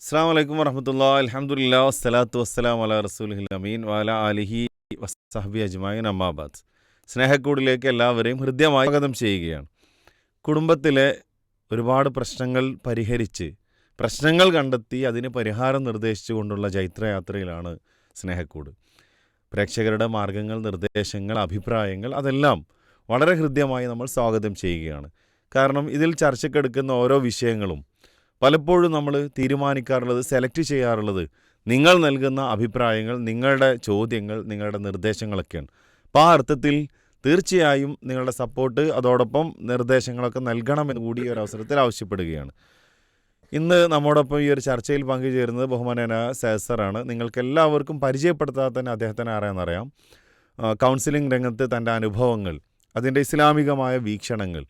അസ്സലാമു അലൈക്കും വറഹ്മത്തുള്ളാഹി അൽഹംദുലില്ലാഹി വസ്സലാത്തു വസ്സലാമു അലാ റസൂലിഹിൽ അമീൻ വഅലാ ആലിഹി വസ്സഹ്ബി അജ്മഈൻ അമ്മാ ബഅദ്. സ്നേഹക്കൂടിലേക്ക് എല്ലാവരെയും ഹൃദ്യമായി സ്വാഗതം ചെയ്യുകയാണ്. കുടുംബത്തിലെ ഒരുപാട് പ്രശ്നങ്ങൾ പരിഹരിച്ച് പ്രശ്നങ്ങൾ കണ്ടെത്തി അതിന് പരിഹാരം നിർദ്ദേശിച്ചുകൊണ്ടുള്ള ജൈത്രയാത്രയിലാണ് സ്നേഹക്കൂട്. പ്രേക്ഷകരുടെ മാർഗങ്ങൾ, നിർദ്ദേശങ്ങൾ, അഭിപ്രായങ്ങൾ അതെല്ലാം വളരെ ഹൃദ്യമായി നമ്മൾ സ്വാഗതം ചെയ്യുകയാണ്. കാരണം ഇതിൽ ചർച്ചയ്ക്കെടുക്കുന്ന ഓരോ വിഷയങ്ങളും പലപ്പോഴും നമ്മൾ തീരുമാനിക്കാറുള്ളത്, സെലക്ട് ചെയ്യാറുള്ളത് നിങ്ങൾ നൽകുന്ന അഭിപ്രായങ്ങൾ, നിങ്ങളുടെ ചോദ്യങ്ങൾ, നിങ്ങളുടെ നിർദ്ദേശങ്ങളൊക്കെയാണ്. അപ്പോൾ ആ അർത്ഥത്തിൽ തീർച്ചയായും നിങ്ങളുടെ സപ്പോർട്ട് അതോടൊപ്പം നിർദ്ദേശങ്ങളൊക്കെ നൽകണമെന്ന് കൂടി ഈ ഒരു അവസരത്തിൽ ആവശ്യപ്പെടുകയാണ്. ഇന്ന് നമ്മോടൊപ്പം ഈ ഒരു ചർച്ചയിൽ പങ്കുചേരുന്നത് ബഹുമാനനായ സേസറാണ്. നിങ്ങൾക്ക് എല്ലാവർക്കും പരിചയപ്പെടുത്താതെ തന്നെ അദ്ദേഹത്തിന് അറിയാം. കൗൺസിലിംഗ് രംഗത്ത് തൻ്റെ അനുഭവങ്ങൾ, അതിൻ്റെ ഇസ്ലാമികമായ വീക്ഷണങ്ങൾ,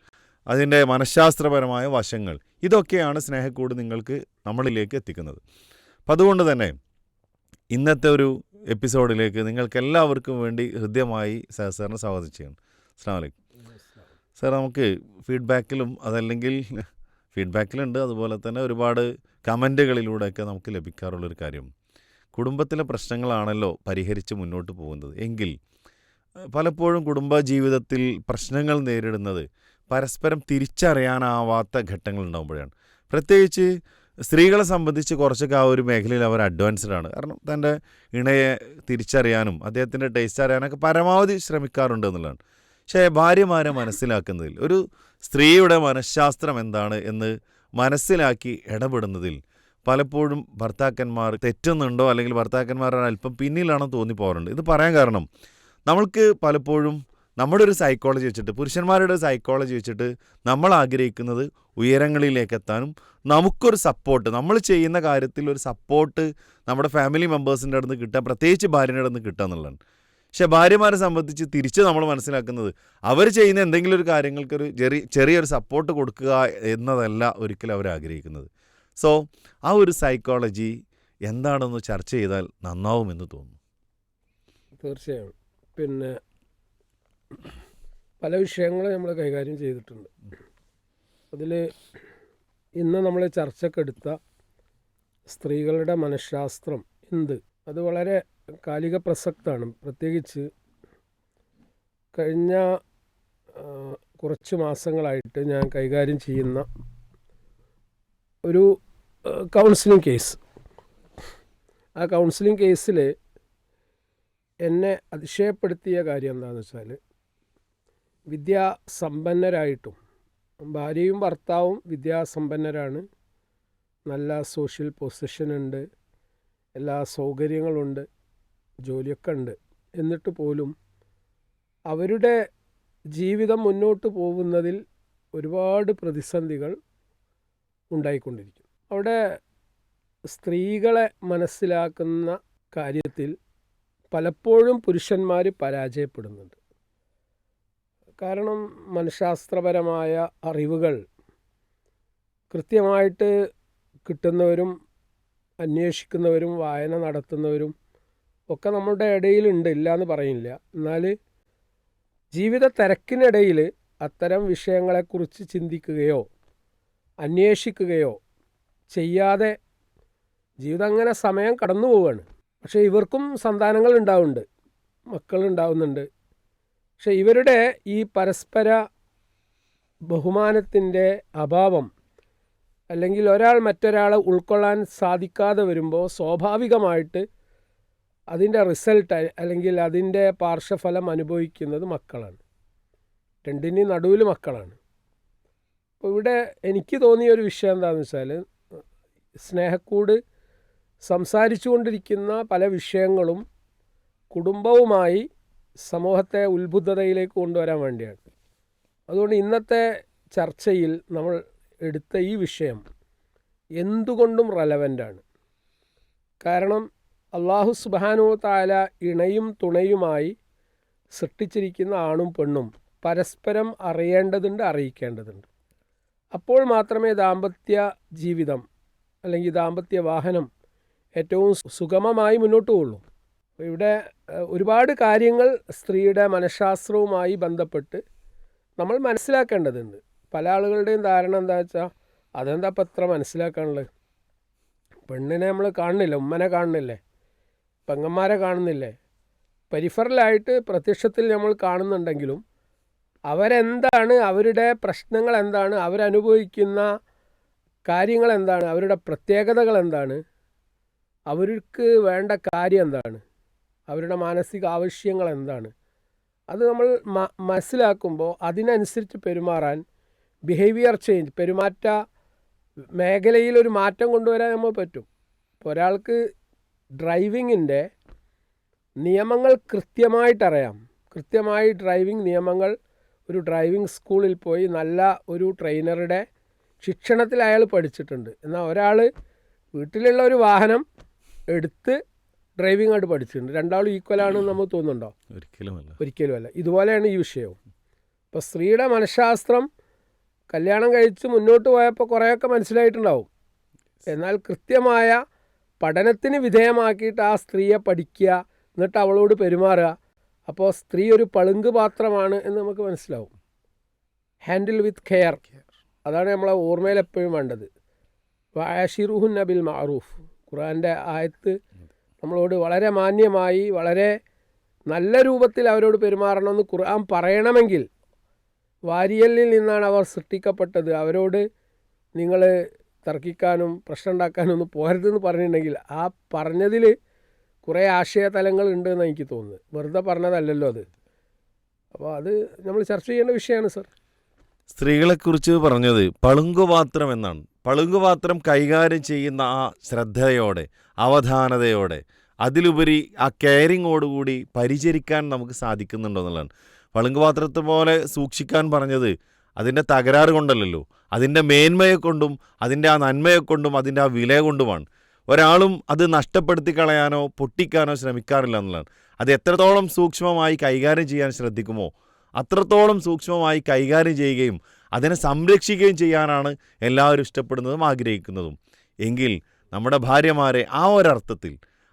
അതിൻ്റെ മനഃശാസ്ത്രപരമായ വശങ്ങൾ, ഇതൊക്കെയാണ് സ്നേഹക്കൂട് നിങ്ങൾക്ക് നമ്മളിലേക്ക് എത്തിക്കുന്നത്. അപ്പം അതുകൊണ്ട് തന്നെ ഇന്നത്തെ ഒരു എപ്പിസോഡിലേക്ക് നിങ്ങൾക്ക് എല്ലാവർക്കും വേണ്ടി ഹൃദ്യമായി സാറിനെ സ്വാഗതം ചെയ്യണം. അസ്സലാമു അലൈക്കും സാർ. നമുക്ക് ഫീഡ്ബാക്കിലുണ്ട്, അതുപോലെ തന്നെ ഒരുപാട് കമൻറ്റുകളിലൂടെയൊക്കെ നമുക്ക് ലഭിക്കാറുള്ളൊരു കാര്യം, കുടുംബത്തിലെ പ്രശ്നങ്ങളാണല്ലോ പരിഹരിച്ച് മുന്നോട്ട് പോകുന്നത് എങ്കിൽ പലപ്പോഴും കുടുംബ ജീവിതത്തിൽ പ്രശ്നങ്ങൾ നേരിടുന്നത് പരസ്പരം തിരിച്ചറിയാനാവാത്ത ഘട്ടങ്ങൾ ഉണ്ടാകുമ്പോഴാണ്. പ്രത്യേകിച്ച് സ്ത്രീകളെ സംബന്ധിച്ച് കുറച്ചൊക്കെ ആ ഒരു മേഖലയിൽ അവർ അഡ്വാൻസ്ഡ് ആണ്. കാരണം തൻ്റെ ഇണയെ തിരിച്ചറിയാനും അദ്ദേഹത്തിൻ്റെ ടേസ്റ്റ് അറിയാനൊക്കെ പരമാവധി ശ്രമിക്കാറുണ്ട് എന്നുള്ളതാണ്. പക്ഷേ ഭാര്യമാരെ മനസ്സിലാക്കുന്നതിൽ, ഒരു സ്ത്രീയുടെ മനഃശാസ്ത്രം എന്താണ് എന്ന് മനസ്സിലാക്കി ഇടപെടുന്നതിൽ പലപ്പോഴും ഭർത്താക്കന്മാർ തെറ്റുന്നുണ്ടോ, അല്ലെങ്കിൽ ഭർത്താക്കന്മാർ അല്പം പിന്നിലാണെന്ന് തോന്നിപ്പോകാറുണ്ട്. ഇത് പറയാൻ കാരണം, നമ്മൾക്ക് പലപ്പോഴും നമ്മുടെ ഒരു സൈക്കോളജി വെച്ചിട്ട്, പുരുഷന്മാരുടെ സൈക്കോളജി വെച്ചിട്ട് നമ്മൾ ആഗ്രഹിക്കുന്നത് ഉയരങ്ങളിലേക്ക് എത്താനും നമുക്കൊരു സപ്പോർട്ട്, നമ്മൾ ചെയ്യുന്ന കാര്യത്തിൽ ഒരു സപ്പോർട്ട് നമ്മുടെ ഫാമിലി മെമ്പേഴ്സിൻ്റെ അടുത്ത് കിട്ടുക, പ്രത്യേകിച്ച് ഭാര്യയുടെ അടുത്ത് കിട്ടുക എന്നുള്ളതാണ്. പക്ഷേ ഭാര്യമാരെ സംബന്ധിച്ച് തിരിച്ച് നമ്മൾ മനസ്സിലാക്കുന്നത്, അവർ ചെയ്യുന്ന എന്തെങ്കിലും ഒരു കാര്യങ്ങൾക്കൊരു ചെറിയൊരു സപ്പോർട്ട് കൊടുക്കുക എന്നതല്ല ഒരിക്കലും അവർ ആഗ്രഹിക്കുന്നത്. സോ ആ ഒരു സൈക്കോളജി എന്താണെന്ന് ചർച്ച ചെയ്താൽ നന്നാവുമെന്ന് തോന്നുന്നു. തീർച്ചയായും. പിന്നെ പല വിഷയങ്ങൾ നമ്മൾ കൈകാര്യം ചെയ്തിട്ടുണ്ട്. അതിൽ ഇന്ന് നമ്മൾ ചർച്ചക്കെടുത്ത സ്ത്രീകളുടെ മനഃശാസ്ത്രം അത് വളരെ കാലിക പ്രസക്തമാണ്. പ്രത്യേകിച്ച് കഴിഞ്ഞ കുറച്ച് മാസങ്ങളായിട്ട് ഞാൻ കൈകാര്യം ചെയ്യുന്ന ഒരു കൗൺസിലിംഗ് കേസ്. ആ കൗൺസിലിംഗ് കേസിൽ എന്നെ അതിശയപ്പെടുത്തിയ കാര്യം എന്താണെന്ന് വെച്ചാൽ, വിദ്യാസമ്പന്നരായിട്ടും, ഭാര്യയും ഭർത്താവും വിദ്യാസമ്പന്നരാണ്, നല്ല സോഷ്യൽ പൊസിഷനുണ്ട്, എല്ലാ സൗകര്യങ്ങളുണ്ട്, ജോലിയൊക്കെ ഉണ്ട്, എന്നിട്ട് പോലും അവരുടെ ജീവിതം മുന്നോട്ട് പോകുന്നതിൽ ഒരുപാട് പ്രതിസന്ധികൾ ഉണ്ടായിക്കൊണ്ടിരിക്കും. അവിടെ സ്ത്രീകളെ മനസ്സിലാക്കുന്ന കാര്യത്തിൽ പലപ്പോഴും പുരുഷന്മാർ പരാജയപ്പെടുന്നുണ്ട്. കാരണം മനഃശാസ്ത്രപരമായ അറിവുകൾ കൃത്യമായിട്ട് കിട്ടുന്നവരും അന്വേഷിക്കുന്നവരും വായന നടത്തുന്നവരും ഒക്കെ നമ്മുടെ ഇടയിലുണ്ട്, ഇല്ല എന്ന് പറയില്ല. എന്നാൽ ജീവിത തിരക്കിനിടയിൽ അത്തരം വിഷയങ്ങളെക്കുറിച്ച് ചിന്തിക്കുകയോ അന്വേഷിക്കുകയോ ചെയ്യാതെ ജീവിതം അങ്ങനെ സമയം കടന്നു പോവുകയാണ്. പക്ഷേ ഇവർക്കും സന്താനങ്ങൾ ഉണ്ടാവുന്നുണ്ട്, മക്കളുണ്ടാവുന്നുണ്ട്. പക്ഷെ ഇവരുടെ ഈ പരസ്പര ബഹുമാനത്തിൻ്റെ അഭാവം, അല്ലെങ്കിൽ ഒരാൾ മറ്റൊരാളെ ഉൾക്കൊള്ളാൻ സാധിക്കാതെ വരുമ്പോൾ സ്വാഭാവികമായിട്ട് അതിൻ്റെ റിസൾട്ട്, അല്ലെങ്കിൽ അതിൻ്റെ പാർശ്വഫലം അനുഭവിക്കുന്നത് മക്കളാണ്. രണ്ടിനും നടുവിൽ മക്കളാണ്. അപ്പോൾ ഇവിടെ എനിക്ക് തോന്നിയ ഒരു വിഷയം എന്താണെന്ന് വെച്ചാൽ, സ്നേഹക്കൂട് സംസാരിച്ചു കൊണ്ടിരിക്കുന്ന പല വിഷയങ്ങളും കുടുംബവുമായി സമൂഹത്തെ ഉത്ബുദ്ധതയിലേക്ക് കൊണ്ടുവരാൻ വേണ്ടിയാണ്. അതുകൊണ്ട് ഇന്നത്തെ ചർച്ചയിൽ നമ്മൾ എടുത്ത ഈ വിഷയം എന്തുകൊണ്ടും റെലവൻ്റാണ്. കാരണം അല്ലാഹു സുബ്ഹാനഹു വ തആല ഇണയും തുണയുമായി സൃഷ്ടിച്ചിരിക്കുന്ന ആണും പെണ്ണും പരസ്പരം അറിയേണ്ടതുണ്ട്, അറിയിക്കേണ്ടതുണ്ട്. അപ്പോൾ മാത്രമേ ദാമ്പത്യ ജീവിതം അല്ലെങ്കിൽ ദാമ്പത്യ വാഹനം ഏറ്റവും സുഗമമായി മുന്നോട്ട് പോകുള്ളൂ. ഇവിടെ ഒരുപാട് കാര്യങ്ങൾ സ്ത്രീയുടെ മനഃശാസ്ത്രവുമായി ബന്ധപ്പെട്ട് നമ്മൾ മനസ്സിലാക്കേണ്ടതുണ്ട്. പല ആളുകളുടെയും ധാരണ എന്താ വെച്ചാൽ, അതെന്താ ഇപ്പം എത്ര മനസ്സിലാക്കാനുള്ളത്, പെണ്ണിനെ നമ്മൾ കാണുന്നില്ല, ഉമ്മനെ കാണുന്നില്ലേ, പെങ്ങന്മാരെ കാണുന്നില്ലേ, പെരിഫറലായിട്ട് പ്രത്യക്ഷത്തിൽ നമ്മൾ കാണുന്നുണ്ടെങ്കിലും അവരെന്താണ്, അവരുടെ പ്രശ്നങ്ങൾ എന്താണ്, അവരനുഭവിക്കുന്ന കാര്യങ്ങൾ എന്താണ്, അവരുടെ പ്രത്യേകതകൾ എന്താണ്, അവർക്ക് വേണ്ട കാര്യം എന്താണ്, അവരുടെ മാനസിക ആവശ്യങ്ങൾ എന്താണ്, അത് നമ്മൾ മനസ്സിലാക്കുമ്പോൾ അതിനനുസരിച്ച് പെരുമാറാൻ, ബിഹേവിയർ ചേഞ്ച്, പെരുമാറ്റ മേഖലയിൽ ഒരു മാറ്റം കൊണ്ടുവരാൻ നമ്മൾ പറ്റും. ഇപ്പോൾ ഒരാൾക്ക് ഡ്രൈവിങ്ങിൻ്റെ നിയമങ്ങൾ കൃത്യമായിട്ടറിയാം, കൃത്യമായി ഡ്രൈവിംഗ് നിയമങ്ങൾ ഒരു ഡ്രൈവിംഗ് സ്കൂളിൽ പോയി നല്ല ഒരു ട്രെയിനറുടെ ശിക്ഷണത്തിൽ അയാൾ പഠിച്ചിട്ടുണ്ട്. എന്നാൽ ഒരാൾ വീട്ടിലുള്ള ഒരു വാഹനം എടുത്ത് ഡ്രൈവിംഗ് ആയിട്ട് പഠിച്ചിട്ടുണ്ട്. രണ്ടാളും ഈക്വലാണെന്ന് നമുക്ക് തോന്നുന്നുണ്ടോ? ഒരിക്കലുമല്ല. ഇതുപോലെയാണ് ഈ വിഷയവും. ഇപ്പോൾ സ്ത്രീയുടെ മനഃശാസ്ത്രം കല്യാണം കഴിച്ച് മുന്നോട്ട് പോയപ്പോൾ കുറേയൊക്കെ മനസ്സിലായിട്ടുണ്ടാവും. എന്നാൽ കൃത്യമായ പഠനത്തിന് വിധേയമാക്കിയിട്ട് ആ സ്ത്രീയെ പഠിക്കുക, എന്നിട്ട് അവളോട് പെരുമാറുക. അപ്പോൾ സ്ത്രീ ഒരു പളുങ്ക് പാത്രമാണ് എന്ന് നമുക്ക് മനസ്സിലാവും. ഹാൻഡിൽ വിത്ത് കെയർ, അതാണ് നമ്മളെ ഓർമ്മയിൽ എപ്പോഴും വേണ്ടത്. വഅശിറുഹുന്ന ബിൽ മഅറൂഫ്, ഖുർആൻ്റെ ആയത്ത് നമ്മളോട് വളരെ മാന്യമായി വളരെ നല്ല രൂപത്തിൽ അവരോട് പെരുമാറണമെന്ന് ഖുർആൻ പറയണമെങ്കിൽ വാരിയലിൽ നിന്നാണ് അവർ സൃഷ്ടിക്കപ്പെട്ടത്. അവരോട് നിങ്ങൾ തർക്കിക്കാനും പ്രശ്നം ഉണ്ടാക്കാനും ഒന്നും പോരുതെന്ന് പറഞ്ഞിട്ടുണ്ടെങ്കിൽ ആ പറഞ്ഞതിൽ കുറേ ആശയതലങ്ങൾ ഉണ്ട് എന്ന് എനിക്ക് തോന്നുന്നു. വെറുതെ പറഞ്ഞതല്ലല്ലോ അത്. അപ്പോൾ അത് നമ്മൾ ചർച്ച ചെയ്യേണ്ട വിഷയമാണ് സർ. സ്ത്രീകളെക്കുറിച്ച് പറഞ്ഞത് പളുങ്കുപാത്രം എന്നാണ്. പളുങ്കുപാത്രം കൈകാര്യം ചെയ്യുന്ന ആ ശ്രദ്ധയോടെ, അവധാനതയോടെ, അതിലുപരി ആ കെയറിങ്ങോടുകൂടി പരിചരിക്കാൻ നമുക്ക് സാധിക്കുന്നുണ്ടോ എന്നുള്ളതാണ്. പളുങ്കുപാത്രത്തെ പോലെ സൂക്ഷിക്കാൻ പറഞ്ഞത് അതിൻ്റെ തകരാറ് കൊണ്ടല്ലല്ലോ, അതിൻ്റെ മേന്മയെ കൊണ്ടും അതിൻ്റെ ആ നന്മയെ കൊണ്ടും അതിൻ്റെ ആ വില കൊണ്ടുമാണ്. ഒരാളും അത് നഷ്ടപ്പെടുത്തി കളയാനോ പൊട്ടിക്കാനോ ശ്രമിക്കാറില്ല എന്നുള്ളതാണ്. അത് എത്രത്തോളം സൂക്ഷ്മമായി കൈകാര്യം ചെയ്യാൻ ശ്രദ്ധിക്കുമോ അത്രത്തോളം സൂക്ഷ്മമായി കൈകാര്യം ചെയ്യുകയും അതിനെ സംരക്ഷിക്കുകയും ചെയ്യാനാണ് എല്ലാവരും ഇഷ്ടപ്പെടുന്നതും ആഗ്രഹിക്കുന്നതും. എങ്കിൽ നമ്മുടെ ഭാര്യമാരെ ആ ഒരർത്ഥത്തിൽ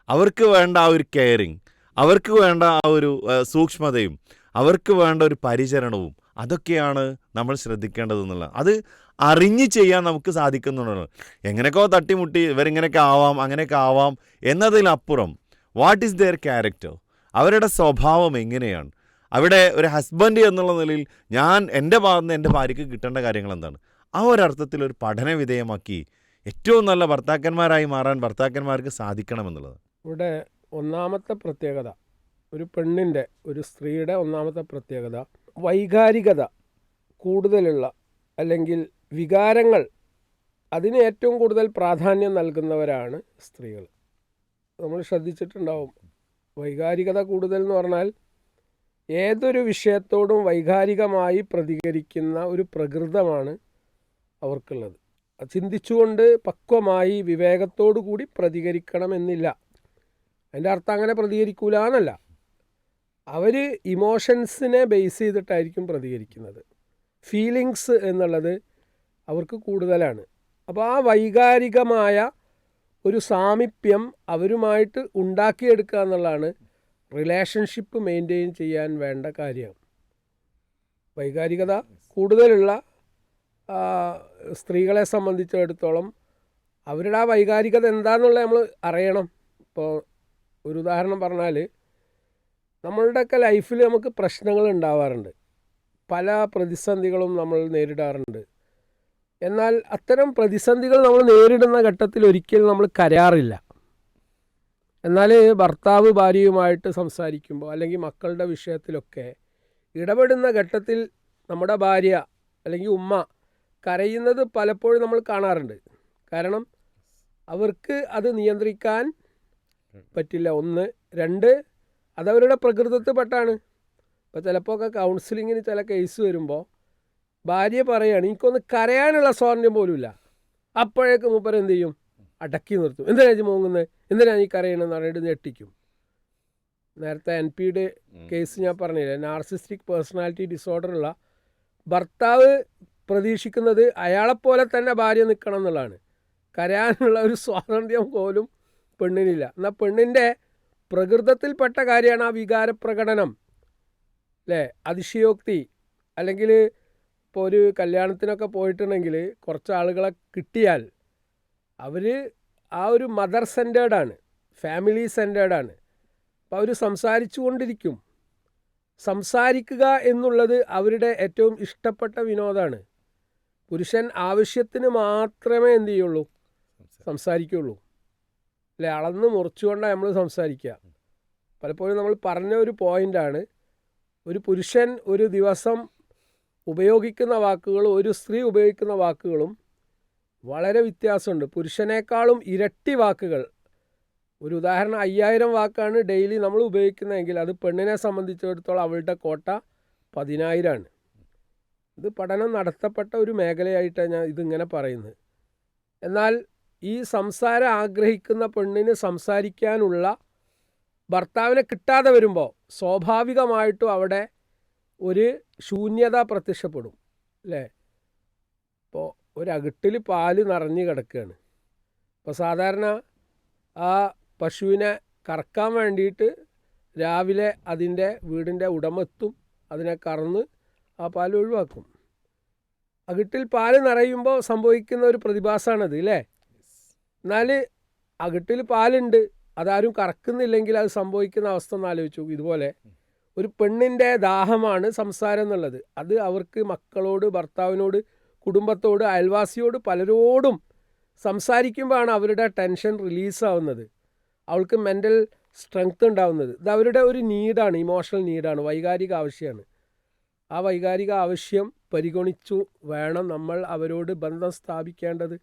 അവർക്ക് വേണ്ട ആ ഒരു കെയറിങ്, അവർക്ക് വേണ്ട ആ ഒരു സൂക്ഷ്മതയും, അവർക്ക് വേണ്ട ഒരു പരിചരണവും അതൊക്കെയാണ് നമ്മൾ ശ്രദ്ധിക്കേണ്ടതെന്നുള്ള. അത് അറിഞ്ഞ് ചെയ്യാൻ നമുക്ക് സാധിക്കുന്നുണ്ടല്ലോ. എങ്ങനെയൊക്കെ തട്ടിമുട്ടി ഇവരിങ്ങനെയൊക്കെ ആവാം അങ്ങനെയൊക്കെ ആവാം എന്നതിനപ്പുറം വാട്ട് ഈസ് ദെയർ ക്യാരക്ടർ, അവരുടെ സ്വഭാവം എങ്ങനെയാണ്, അവിടെ ഒരു ഹസ്ബൻഡ് എന്നുള്ള നിലയിൽ ഞാൻ എൻ്റെ ഭാഗത്ത് നിന്ന് എൻ്റെ ഭാര്യയ്ക്ക് കിട്ടേണ്ട കാര്യങ്ങൾ എന്താണ്, ആ ഒരർത്ഥത്തിൽ ഒരു പഠന വിധേയമാക്കി ഏറ്റവും നല്ല ഭർത്താക്കന്മാരായി മാറാൻ ഭർത്താക്കന്മാർക്ക് സാധിക്കണമെന്നുള്ളത്. ഇവിടെ ഒന്നാമത്തെ പ്രത്യേകത, ഒരു പെണ്ണിൻ്റെ, ഒരു സ്ത്രീയുടെ ഒന്നാമത്തെ പ്രത്യേകത വൈകാരികത കൂടുതലുള്ള, അല്ലെങ്കിൽ വികാരങ്ങൾ, അതിന് ഏറ്റവും കൂടുതൽ പ്രാധാന്യം നൽകുന്നവരാണ് സ്ത്രീകൾ. നമ്മൾ ശ്രദ്ധിച്ചിട്ടുണ്ടാവും. വൈകാരികത കൂടുതൽ എന്ന് പറഞ്ഞാൽ ഏതൊരു വിഷയത്തോടും വൈകാരികമായി പ്രതികരിക്കുന്ന ഒരു പ്രകൃതമാണ് അവർക്കുള്ളത്. ചിന്തിച്ചുകൊണ്ട് പക്വമായി വിവേകത്തോടു കൂടി പ്രതികരിക്കണമെന്നില്ല. അതിൻ്റെ അർത്ഥം അങ്ങനെ പ്രതികരിക്കൂല എന്നല്ല. അവർ ഇമോഷൻസിനെ ബേസ് ചെയ്തിട്ടായിരിക്കും പ്രതികരിക്കുന്നത്. ഫീലിങ്സ് എന്നുള്ളത് അവർക്ക് കൂടുതലാണ്. അപ്പോൾ ആ വൈകാരികമായ ഒരു സാമീപ്യം അവരുമായിട്ട് ഉണ്ടാക്കിയെടുക്കുക എന്നുള്ളതാണ് റിലേഷൻഷിപ്പ് മെയിൻറ്റെയിൻ ചെയ്യാൻ വേണ്ട കാര്യം. വൈകാരികത കൂടുതലുള്ള സ്ത്രീകളെ സംബന്ധിച്ചിടത്തോളം അവരുടെ ആ വൈകാരികത എന്താണെന്നുള്ളത് നമ്മൾ അറിയണം. ഇപ്പോൾ ഒരു ഉദാഹരണം പറഞ്ഞാൽ, നമ്മളുടെയൊക്കെ ലൈഫിൽ നമുക്ക് പ്രശ്നങ്ങൾ ഉണ്ടാവാറുണ്ട്, പല പ്രതിസന്ധികളും നമ്മൾ നേരിടാറുണ്ട്. എന്നാൽ അത്തരം പ്രതിസന്ധികൾ നമ്മൾ നേരിടുന്ന ഘട്ടത്തിൽ ഒരിക്കലും നമ്മൾ കരയാറില്ല. എന്നാൽ ഭർത്താവ് ഭാര്യയുമായിട്ട് സംസാരിക്കുമ്പോൾ അല്ലെങ്കിൽ മക്കളുടെ വിഷയത്തിലൊക്കെ ഇടപെടുന്ന ഘട്ടത്തിൽ നമ്മുടെ ഭാര്യ അല്ലെങ്കിൽ ഉമ്മ കരയുന്നത് പലപ്പോഴും നമ്മൾ കാണാറുണ്ട്. കാരണം അവർക്ക് അത് നിയന്ത്രിക്കാൻ പറ്റില്ല. ഒന്ന്, രണ്ട്, അതവരുടെ പ്രകൃതത്തിൽപ്പെട്ടാണ്. ഇപ്പോൾ ചിലപ്പോൾ ഒക്കെ കൗൺസിലിങ്ങിന് ചില കേസ് വരുമ്പോൾ ഭാര്യ പറയുകയാണ് എനിക്കൊന്ന് കരയാനുള്ള സ്വാതന്ത്ര്യം പോലുമില്ല. അപ്പോഴേക്ക് മൂപ്പർ എന്ത് ചെയ്യും? അടക്കി നിർത്തും. എന്തിനാണ് മോങ്ങുന്നത്, എന്തിനാണ് ഈ കരയണമെന്ന് പറഞ്ഞിട്ട് ഞെട്ടിക്കും. നേരത്തെ NPയുടെ കേസ് ഞാൻ പറഞ്ഞില്ലേ, നാർസിസ്റ്റിക് പേഴ്സണാലിറ്റി ഡിസോർഡർ ഉള്ള ഭർത്താവ് പ്രതീക്ഷിക്കുന്നത് അയാളെപ്പോലെ തന്നെ ഭാര്യ നിൽക്കണം എന്നുള്ളതാണ്. കരയാനുള്ള ഒരു സ്വാതന്ത്ര്യം പോലും പെണ്ണിനില്ല. എന്നാൽ പെണ്ണിൻ്റെ പ്രകൃതത്തിൽപ്പെട്ട കാര്യമാണ് ആ വികാരപ്രകടനം, അല്ലേ? അതിശയോക്തി. അല്ലെങ്കിൽ ഇപ്പോൾ ഒരു കല്യാണത്തിനൊക്കെ പോയിട്ടുണ്ടെങ്കിൽ കുറച്ച് ആളുകളെ കിട്ടിയാൽ അവർ ആ ഒരു മദർ സെൻറ്റേർഡാണ്, ഫാമിലി സെൻറ്റേർഡാണ്. അപ്പോൾ അവർ സംസാരിച്ചു കൊണ്ടിരിക്കും. സംസാരിക്കുക എന്നുള്ളത് അവരുടെ ഏറ്റവും ഇഷ്ടപ്പെട്ട വിനോദമാണ്. പുരുഷൻ ആവശ്യത്തിന് മാത്രമേ എന്ത് ചെയ്യുള്ളൂ, സംസാരിക്കുള്ളൂ. അല്ലെ, അളന്ന് മുറിച്ചുകൊണ്ടാണ് നമ്മൾ സംസാരിക്കുക. പലപ്പോഴും നമ്മൾ പറഞ്ഞ ഒരു പോയിൻ്റാണ്, ഒരു പുരുഷൻ ഒരു ദിവസം ഉപയോഗിക്കുന്ന വാക്കുകളും ഒരു സ്ത്രീ ഉപയോഗിക്കുന്ന വാക്കുകളും വളരെ വ്യത്യാസമുണ്ട്. പുരുഷനേക്കാളും ഇരട്ടി വാക്കുകൾ. ഒരു ഉദാഹരണം, 5000 വാക്കാണ് ഡെയിലി നമ്മൾ ഉപയോഗിക്കുന്നതെങ്കിൽ അത് പെണ്ണിനെ സംബന്ധിച്ചിടത്തോളം അവളുടെ കോട്ട 10000 ഇത് പഠനം നടത്തപ്പെട്ട ഒരു മേഖലയായിട്ടാണ് ഞാൻ ഇതിങ്ങനെ പറയുന്നത്. എന്നാൽ ഈ സംസാരം ആഗ്രഹിക്കുന്ന പെണ്ണിന് സംസാരിക്കാനുള്ള ഭർത്താവിനെ കിട്ടാതെ വരുമ്പോൾ സ്വാഭാവികമായിട്ടും അവിടെ ഒരു ശൂന്യത പ്രത്യക്ഷപ്പെടും. അല്ലേ? ഇപ്പോൾ ഒരകിട്ടിൽ പാല് നിറഞ്ഞ് കിടക്കുകയാണ്. ഇപ്പോൾ സാധാരണ ആ പശുവിനെ കറക്കാൻ വേണ്ടിയിട്ട് രാവിലെ അതിൻ്റെ വീടിൻ്റെ ഉടമത്തും അതിനെ കറന്ന് ആ പാൽ ഒഴിവാക്കും. അകിട്ടിൽ പാല് നിറയുമ്പോൾ സംഭവിക്കുന്ന ഒരു പ്രതിഭാസമാണത്. അല്ലേ? എന്നാൽ അകിട്ടിൽ പാലുണ്ട്, അതാരും കറക്കുന്നില്ലെങ്കിൽ അത് സംഭവിക്കുന്ന അവസ്ഥ ഒന്ന് ആലോചിച്ചു. ഇതുപോലെ ഒരു പെണ്ണിൻ്റെ ദാഹമാണ് സംസാരം എന്നുള്ളത്. അത് അവർക്ക് മക്കളോട്, ഭർത്താവിനോട്, കുടുംബത്തോട്, അയൽവാസിയോട് പലരോടും സംസാരിക്കുമ്പോഴാണ് അവരുടെ ടെൻഷൻ റിലീസാവുന്നത്, അവൾക്ക് മെൻ്റൽ സ്ട്രെങ്ത് ഉണ്ടാവുന്നത്. ഇത് അവരുടെ ഒരു നീഡാണ്, ഇമോഷണൽ നീഡാണ്, വൈകാരിക ആവശ്യമാണ്. ആ വൈകാരിക ആവശ്യം പരിഗണിച്ചു വേണം നമ്മൾ അവരോട് ബന്ധം സ്ഥാപിക്കേണ്ടത്.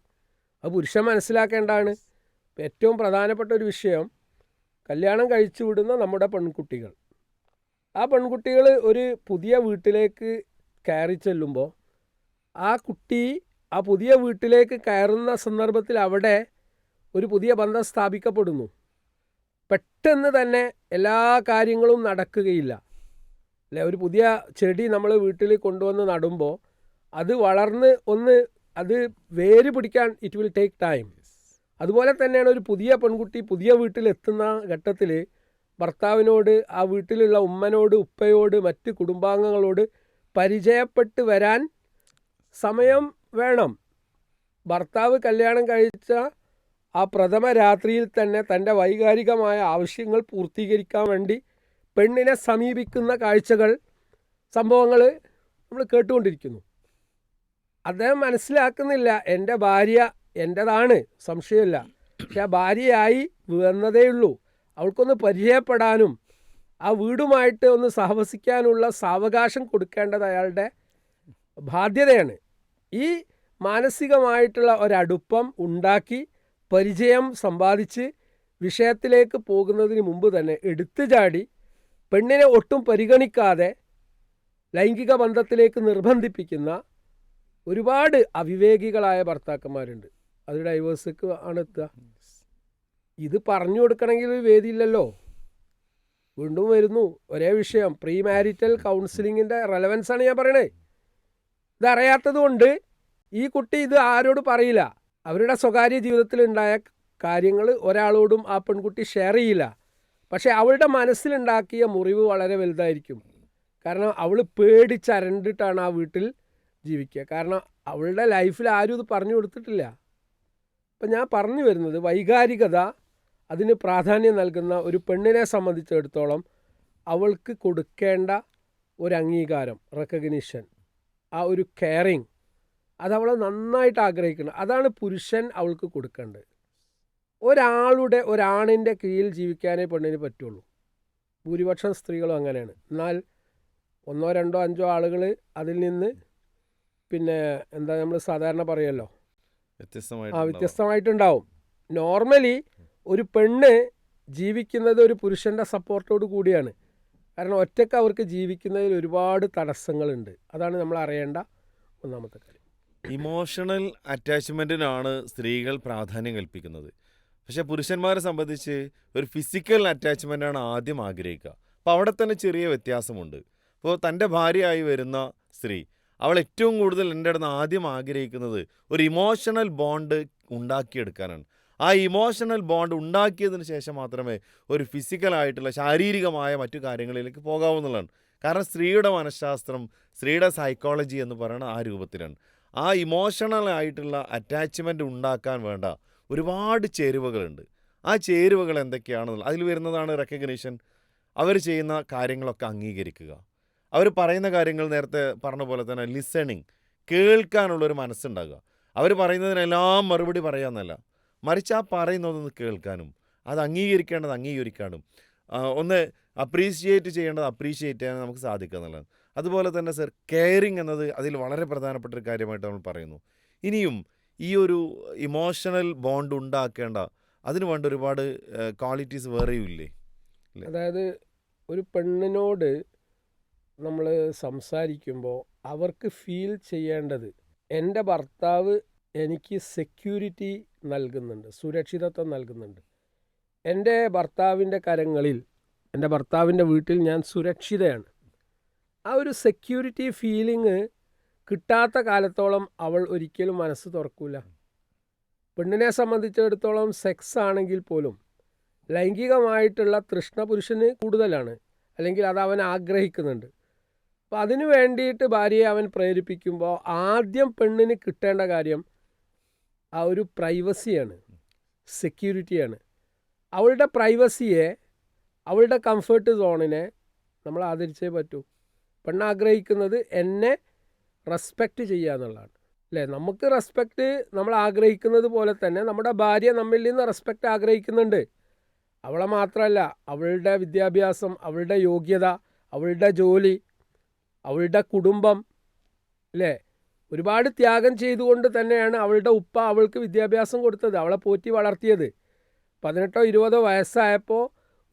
അത് പുരുഷൻ മനസ്സിലാക്കേണ്ടതാണ്. ഏറ്റവും പ്രധാനപ്പെട്ട ഒരു വിഷയം, കല്യാണം കഴിച്ചു വിടുന്ന നമ്മുടെ പെൺകുട്ടികൾ, ആ പെൺകുട്ടികൾ ഒരു പുതിയ വീട്ടിലേക്ക് കയറി ചെല്ലുമ്പോൾ ആ കുട്ടി ആ പുതിയ വീട്ടിലേക്ക് കയറുന്ന സന്ദർഭത്തിൽ അവിടെ ഒരു പുതിയ ബന്ധം സ്ഥാപിക്കപ്പെടുന്നു. പെട്ടെന്ന് തന്നെ എല്ലാ കാര്യങ്ങളും നടക്കുകയില്ല. അല്ലെ, ഒരു പുതിയ ചെടി നമ്മൾ വീട്ടിൽ കൊണ്ടുവന്ന് നടുമ്പോൾ അത് വളർന്ന് അത് വേര് പിടിക്കാൻ ഇറ്റ് വിൽ ടേക്ക് ടൈം. അതുപോലെ തന്നെയാണ് ഒരു പുതിയ പെൺകുട്ടി പുതിയ വീട്ടിലെത്തുന്ന ഘട്ടത്തിൽ ഭർത്താവിനോട്, ആ വീട്ടിലുള്ള ഉമ്മനോട്, ഉപ്പയോട്, മറ്റ് കുടുംബാംഗങ്ങളോട് പരിചയപ്പെട്ട് വരാൻ സമയം വേണം. ഭർത്താവ് കല്യാണം കഴിച്ച ആ പ്രഥമ രാത്രിയിൽ തന്നെ തൻ്റെ വൈകാരികമായ ആവശ്യങ്ങൾ പൂർത്തീകരിക്കാൻ വേണ്ടി പെണ്ണിനെ സമീപിക്കുന്ന കാഴ്ചകൾ, സംഭവങ്ങൾ നമ്മൾ കേട്ടുകൊണ്ടിരിക്കുന്നു. അദ്ദേഹം മനസ്സിലാക്കുന്നില്ല, എൻ്റെ ഭാര്യ എൻ്റെതാണ്, സംശയമില്ല, പക്ഷെ ആ ഭാര്യയായി വന്നതേയുള്ളൂ, അവൾക്കൊന്ന് പരിചയപ്പെടാനും ആ വീടുമായിട്ട് ഒന്ന് സഹവസിക്കാനുള്ള സാവകാശം കൊടുക്കേണ്ടത് അയാളുടെ ബാധ്യതയാണ്. ഈ മാനസികമായിട്ടുള്ള ഒരടുപ്പം ഉണ്ടാക്കി പരിചയം സമ്പാദിച്ച് വിഷയത്തിലേക്ക് പോകുന്നതിന് മുമ്പ് തന്നെ എടുത്തു ചാടി പെണ്ണിനെ ഒട്ടും പരിഗണിക്കാതെ ലൈംഗിക ബന്ധത്തിലേക്ക് നിർബന്ധിപ്പിക്കുന്ന ഒരുപാട് അവിവേകികളായ ഭർത്താക്കന്മാരുണ്ട്. അത് ഡൈവേഴ്സിക്ക് ആണ് എത്തുക. ഇത് പറഞ്ഞു കൊടുക്കണമെങ്കിൽ ഒരു വേദിയില്ലല്ലോ. വീണ്ടും വരുന്നു ഒരേ വിഷയം, പ്രീ മാരിറ്റൽ കൗൺസിലിങ്ങിൻ്റെ റെലവൻസാണ് ഞാൻ പറയണത്. ഇതറിയാത്തത് കൊണ്ട് ഈ കുട്ടി ഇത് ആരോട് പറയില്ല. അവരുടെ സ്വകാര്യ ജീവിതത്തിലുണ്ടായ കാര്യങ്ങൾ ഒരാളോടും ആ പെൺകുട്ടി ഷെയർ ചെയ്യില്ല. പക്ഷേ അവളുടെ മനസ്സിലുണ്ടാക്കിയ മുറിവ് വളരെ വലുതായിരിക്കും. കാരണം അവൾ പേടിച്ചരണ്ടിട്ടാണ് ആ വീട്ടിൽ ജീവിക്കുക. കാരണം അവളുടെ ലൈഫിൽ ആരും ഇത് പറഞ്ഞു കൊടുത്തിട്ടില്ല. അപ്പം ഞാൻ പറഞ്ഞു വരുന്നത്, വൈകാരികത അതിന് പ്രാധാന്യം നൽകുന്ന ഒരു പെണ്ണിനെ സംബന്ധിച്ചിടത്തോളം അവൾക്ക് കൊടുക്കേണ്ട ഒരു അംഗീകാരം, റെക്കഗ്നിഷൻ, ആ ഒരു കെയറിങ്, അതവളെ നന്നായിട്ട് ആഗ്രഹിക്കണം. അതാണ് പുരുഷൻ അവൾക്ക് കൊടുക്കേണ്ടത്. ഒരാണിൻ്റെ കീഴിൽ ജീവിക്കാനേ പെണ്ണിന് പറ്റുള്ളൂ. ഭൂരിപക്ഷം സ്ത്രീകളും അങ്ങനെയാണ്. എന്നാൽ 1, 2, 5 ആളുകൾ അതിൽ നിന്ന് എന്താ നമ്മൾ സാധാരണ പറയുമല്ലോ, വ്യത്യസ്തമായിട്ടുണ്ടാവും. നോർമലി ഒരു പെണ്ണ് ജീവിക്കുന്നത് ഒരു പുരുഷൻ്റെ സപ്പോർട്ടോട് കൂടിയാണ്. കാരണം ഒറ്റയ്ക്ക് അവർക്ക് ജീവിക്കുന്നതിൽ ഒരുപാട് തടസ്സങ്ങളുണ്ട്. അതാണ് നമ്മൾ അറിയേണ്ട ഒന്നാമത്തെ കാര്യം. ഇമോഷണൽ അറ്റാച്ച്മെൻറ്റിനാണ് സ്ത്രീകൾ പ്രാധാന്യം കൽപ്പിക്കുന്നത്. പക്ഷേ പുരുഷന്മാരെ സംബന്ധിച്ച് ഒരു ഫിസിക്കൽ അറ്റാച്ച്മെൻറ്റാണ് ആദ്യം ആഗ്രഹിക്കുക. അപ്പോൾ അവിടെ തന്നെ ചെറിയ വ്യത്യാസമുണ്ട്. അപ്പോൾ തൻ്റെ ഭാര്യയായി വരുന്ന സ്ത്രീ, അവൾ ഏറ്റവും കൂടുതൽ എൻ്റെ അടുത്ത് ആദ്യം ആഗ്രഹിക്കുന്നത് ഒരു ഇമോഷണൽ ബോണ്ട് ഉണ്ടാക്കിയെടുക്കാനാണ്. ആ ഇമോഷണൽ ബോണ്ട് ഉണ്ടാക്കിയതിന് ശേഷം മാത്രമേ ഒരു ഫിസിക്കലായിട്ടുള്ള ശാരീരികമായ മറ്റു കാര്യങ്ങളിലേക്ക് പോകാവുന്നതാണ്. കാരണം സ്ത്രീയുടെ മനഃശാസ്ത്രം, സ്ത്രീയുടെ സൈക്കോളജി എന്ന് പറയുന്നത് ആ രൂപത്തിലാണ്. ആ ഇമോഷണൽ ആയിട്ടുള്ള അറ്റാച്ച്മെൻറ്റ് ഉണ്ടാക്കാൻ വേണ്ട ഒരുപാട് ചേരുവകളുണ്ട്. ആ ചേരുവകൾ എന്തൊക്കെയാണെന്നുള്ള അതിൽ വരുന്നതാണ് റെക്കഗ്നീഷൻ. അവർ ചെയ്യുന്ന കാര്യങ്ങളൊക്കെ അംഗീകരിക്കുക. അവർ പറയുന്ന കാര്യങ്ങൾ നേരത്തെ പറഞ്ഞ പോലെ തന്നെ ലിസണിങ്, കേൾക്കാനുള്ളൊരു മനസ്സുണ്ടാകുക. അവർ പറയുന്നതിനെല്ലാം മറുപടി പറയാമെന്നല്ല, മറിച്ച് ആ പറയുന്നതൊന്ന് കേൾക്കാനും അത് അംഗീകരിക്കേണ്ടത് അംഗീകരിക്കാനും ഒന്ന് അപ്രീഷിയേറ്റ് ചെയ്യേണ്ടത് അപ്രീഷിയേറ്റ് ചെയ്യാനും നമുക്ക് സാധിക്കുക എന്നുള്ളതാണ്. അതുപോലെ തന്നെ സർ, കെയറിങ് എന്നത് അതിൽ വളരെ പ്രധാനപ്പെട്ട ഒരു കാര്യമായിട്ട് നമ്മൾ പറയുന്നു. ഇനിയും ഈ ഒരു ഇമോഷണൽ ബോണ്ട് ഉണ്ടാക്കേണ്ട അതിന് വേണ്ട ഒരുപാട് ക്വാളിറ്റീസ് വേറെയും ഇല്ലേ? അതായത് ഒരു പെണ്ണിനോട് നമ്മൾ സംസാരിക്കുമ്പോൾ അവർക്ക് ഫീൽ ചെയ്യേണ്ടത്, എൻ്റെ ഭർത്താവ് എനിക്ക് സെക്യൂരിറ്റി നൽകുന്നുണ്ട്, സുരക്ഷിതത്വം നൽകുന്നുണ്ട്. എൻ്റെ ഭർത്താവിൻ്റെ കരങ്ങളിൽ, എൻ്റെ ഭർത്താവിൻ്റെ വീട്ടിൽ ഞാൻ സുരക്ഷിതയാണ്. ആ ഒരു സെക്യൂരിറ്റി ഫീലിംഗ് കിട്ടാത്ത കാലത്തോളം അവൾ ഒരിക്കലും മനസ്സ് തുറക്കൂല. പെണ്ണിനെ സംബന്ധിച്ചിടത്തോളം സെക്സ് ആണെങ്കിൽ പോലും ലൈംഗികമായിട്ടുള്ള തൃഷ്ണ പുരുഷന് കൂടുതലാണ്, അല്ലെങ്കിൽ അത് അവൻ ആഗ്രഹിക്കുന്നുണ്ട്. അപ്പോൾ അതിനു വേണ്ടിയിട്ട് ഭാര്യയെ അവൻ പ്രേരിപ്പിക്കുമ്പോൾ ആദ്യം പെണ്ണിന് കിട്ടേണ്ട കാര്യം ആ ഒരു പ്രൈവസിയാണ്, സെക്യൂരിറ്റിയാണ്. അവളുടെ പ്രൈവസിയെ, അവളുടെ കംഫർട്ട് സോണിനെ നമ്മൾ ആദരിച്ചേ പറ്റൂ. പെണ്ണാഗ്രഹിക്കുന്നത് എന്നെ റെസ്പെക്റ്റ് ചെയ്യുക എന്നുള്ളതാണ്, അല്ലേ? നമുക്ക് റെസ്പെക്റ്റ് നമ്മൾ ആഗ്രഹിക്കുന്നത് പോലെ തന്നെ നമ്മുടെ ഭാര്യ നമ്മിൽ നിന്ന് റെസ്പെക്റ്റ് ആഗ്രഹിക്കുന്നുണ്ട്. അവളെ മാത്രമല്ല, അവളുടെ വിദ്യാഭ്യാസം, അവളുടെ യോഗ്യത, അവളുടെ ജോലി, അവളുടെ കുടുംബം, അല്ലേ? ഒരുപാട് ത്യാഗം ചെയ്തുകൊണ്ട് തന്നെയാണ് അവളുടെ ഉപ്പ അവൾക്ക് വിദ്യാഭ്യാസം കൊടുത്തത്, അവളെ പോറ്റി വളർത്തിയത്. 18 20 വയസ്സായപ്പോൾ